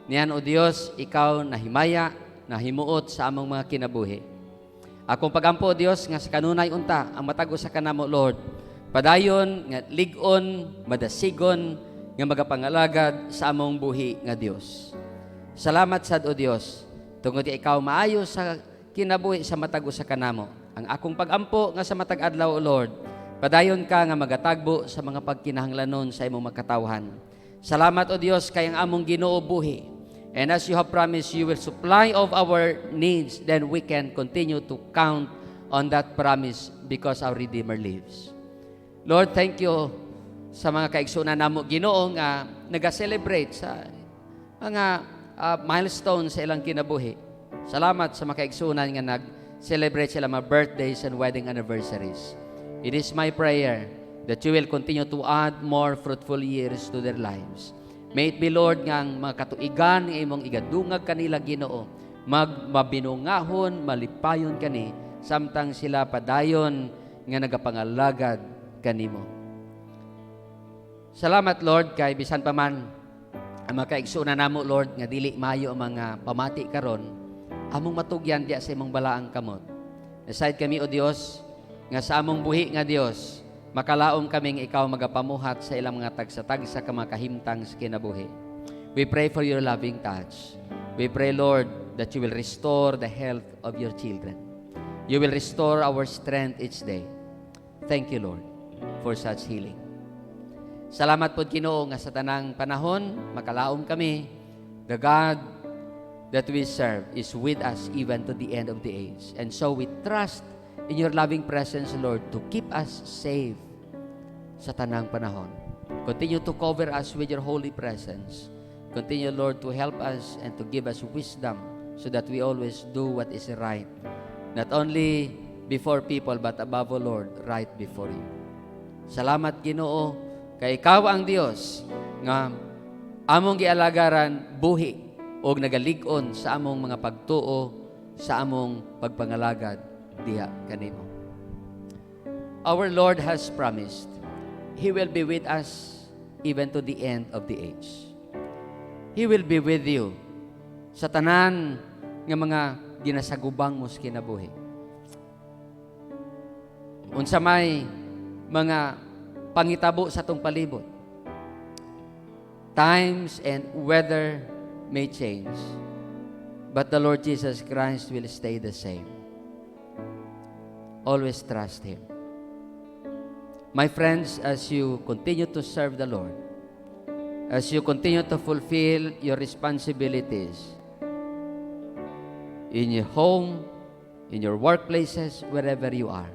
niyan o Dios ikaw nahimaya nahimuot sa among mga kinabuhi. Akong pagampo o Dios nga sa kanunay unta ang matago sa kanamo Lord. Padayon nga ligon, madasigon nga magapangalagad sa among buhi nga Dios. Salamat sad o Dios tungod ikaw maayo sa kinabuhi sa matago sa kanamo. Ang akong pagampo nga sa matag adlaw o Lord, padayon ka nga magatagbo sa mga pagkinahanglanon sa imong makatawhan. Salamat o Dios kay ang among Ginoo buhi And as you have promised, you will supply of our needs, then we can continue to count on that promise because our Redeemer lives. Lord, thank you sa mga kaigsunan namo Ginoo nga naga-celebrate sa mga milestones sa ilang kinabuhi. Salamat sa mga kaigsunan nga nag-celebrate sila mga birthdays and wedding anniversaries. It is my prayer that you will continue to add more fruitful years to their lives. May it be, Lord, ngang mga katuigan ng imong igadungag kanila Ginoo, mabinungahon, malipayon kani, samtang sila padayon nga nagapangalagad kanimo. Salamat, Lord, kay bisan pa man ang mga kaigsunan namo, Lord, nga dili mayo ang mga pamati karon, among matugyan diya sa imong balaang kamot. Aside kami, O Dios, nga sa among buhi nga Dios, makalaom kaming ikaw magapamuhat sa ilang mga tagsa-tagsa ka mga kahimtang sa kinabuhi. We pray for your loving touch. We pray, Lord, that you will restore the health of your children. You will restore our strength each day. Thank you, Lord, for such healing. Salamat po, Ginoo, nga sa tanang panahon, makalaom kami. The God that we serve is with us even to the end of the age. And so we trust in your loving presence, Lord, to keep us safe sa tanang panahon. Continue to cover us with your holy presence. Continue, Lord, to help us and to give us wisdom so that we always do what is right. Not only before people, but above all, Lord, right before you. Salamat, Ginoo, kay ikaw ang Dios nga among gialagaran buhi o nagalig-on sa among mga pagtuo, sa among pagpangalagad diha kanimo. Our Lord has promised He will be with us even to the end of the age. He will be with you sa tanan nga mga ginasagubang mo sa kinabuhi. Unsa may mga pangitabo sa tong palibot. Times and weather may change, but the Lord Jesus Christ will stay the same. Always trust Him. My friends, as you continue to serve the Lord, as you continue to fulfill your responsibilities in your home, in your workplaces, wherever you are,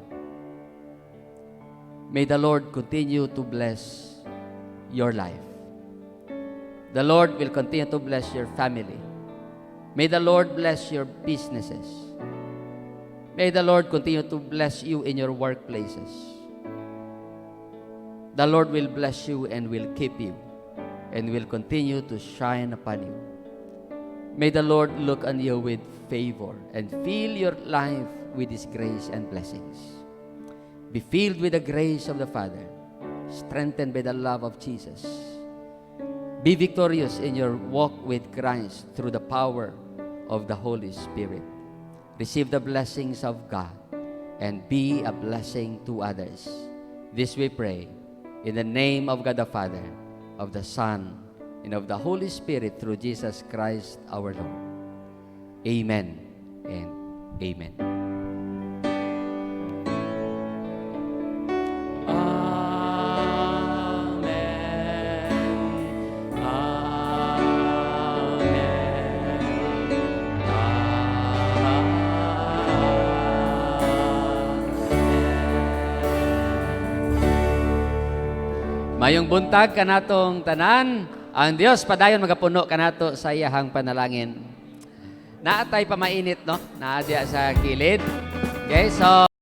may the Lord continue to bless your life. The Lord will continue to bless your family. May the Lord bless your businesses. May the Lord continue to bless you in your workplaces. The Lord will bless you and will keep you and will continue to shine upon you. May the Lord look on you with favor and fill your life with His grace and blessings. Be filled with the grace of the Father, strengthened by the love of Jesus. Be victorious in your walk with Christ through the power of the Holy Spirit. Receive the blessings of God and be a blessing to others. This we pray in the name of God the Father, of the Son, and of the Holy Spirit through Jesus Christ our Lord. Amen and amen. Mayong buntag kanatong tanan, ang Dios padayon magapuno kanato sa iyahang panalangin. Naatay pa mainit, no? Naadya sa kilid. Okay, so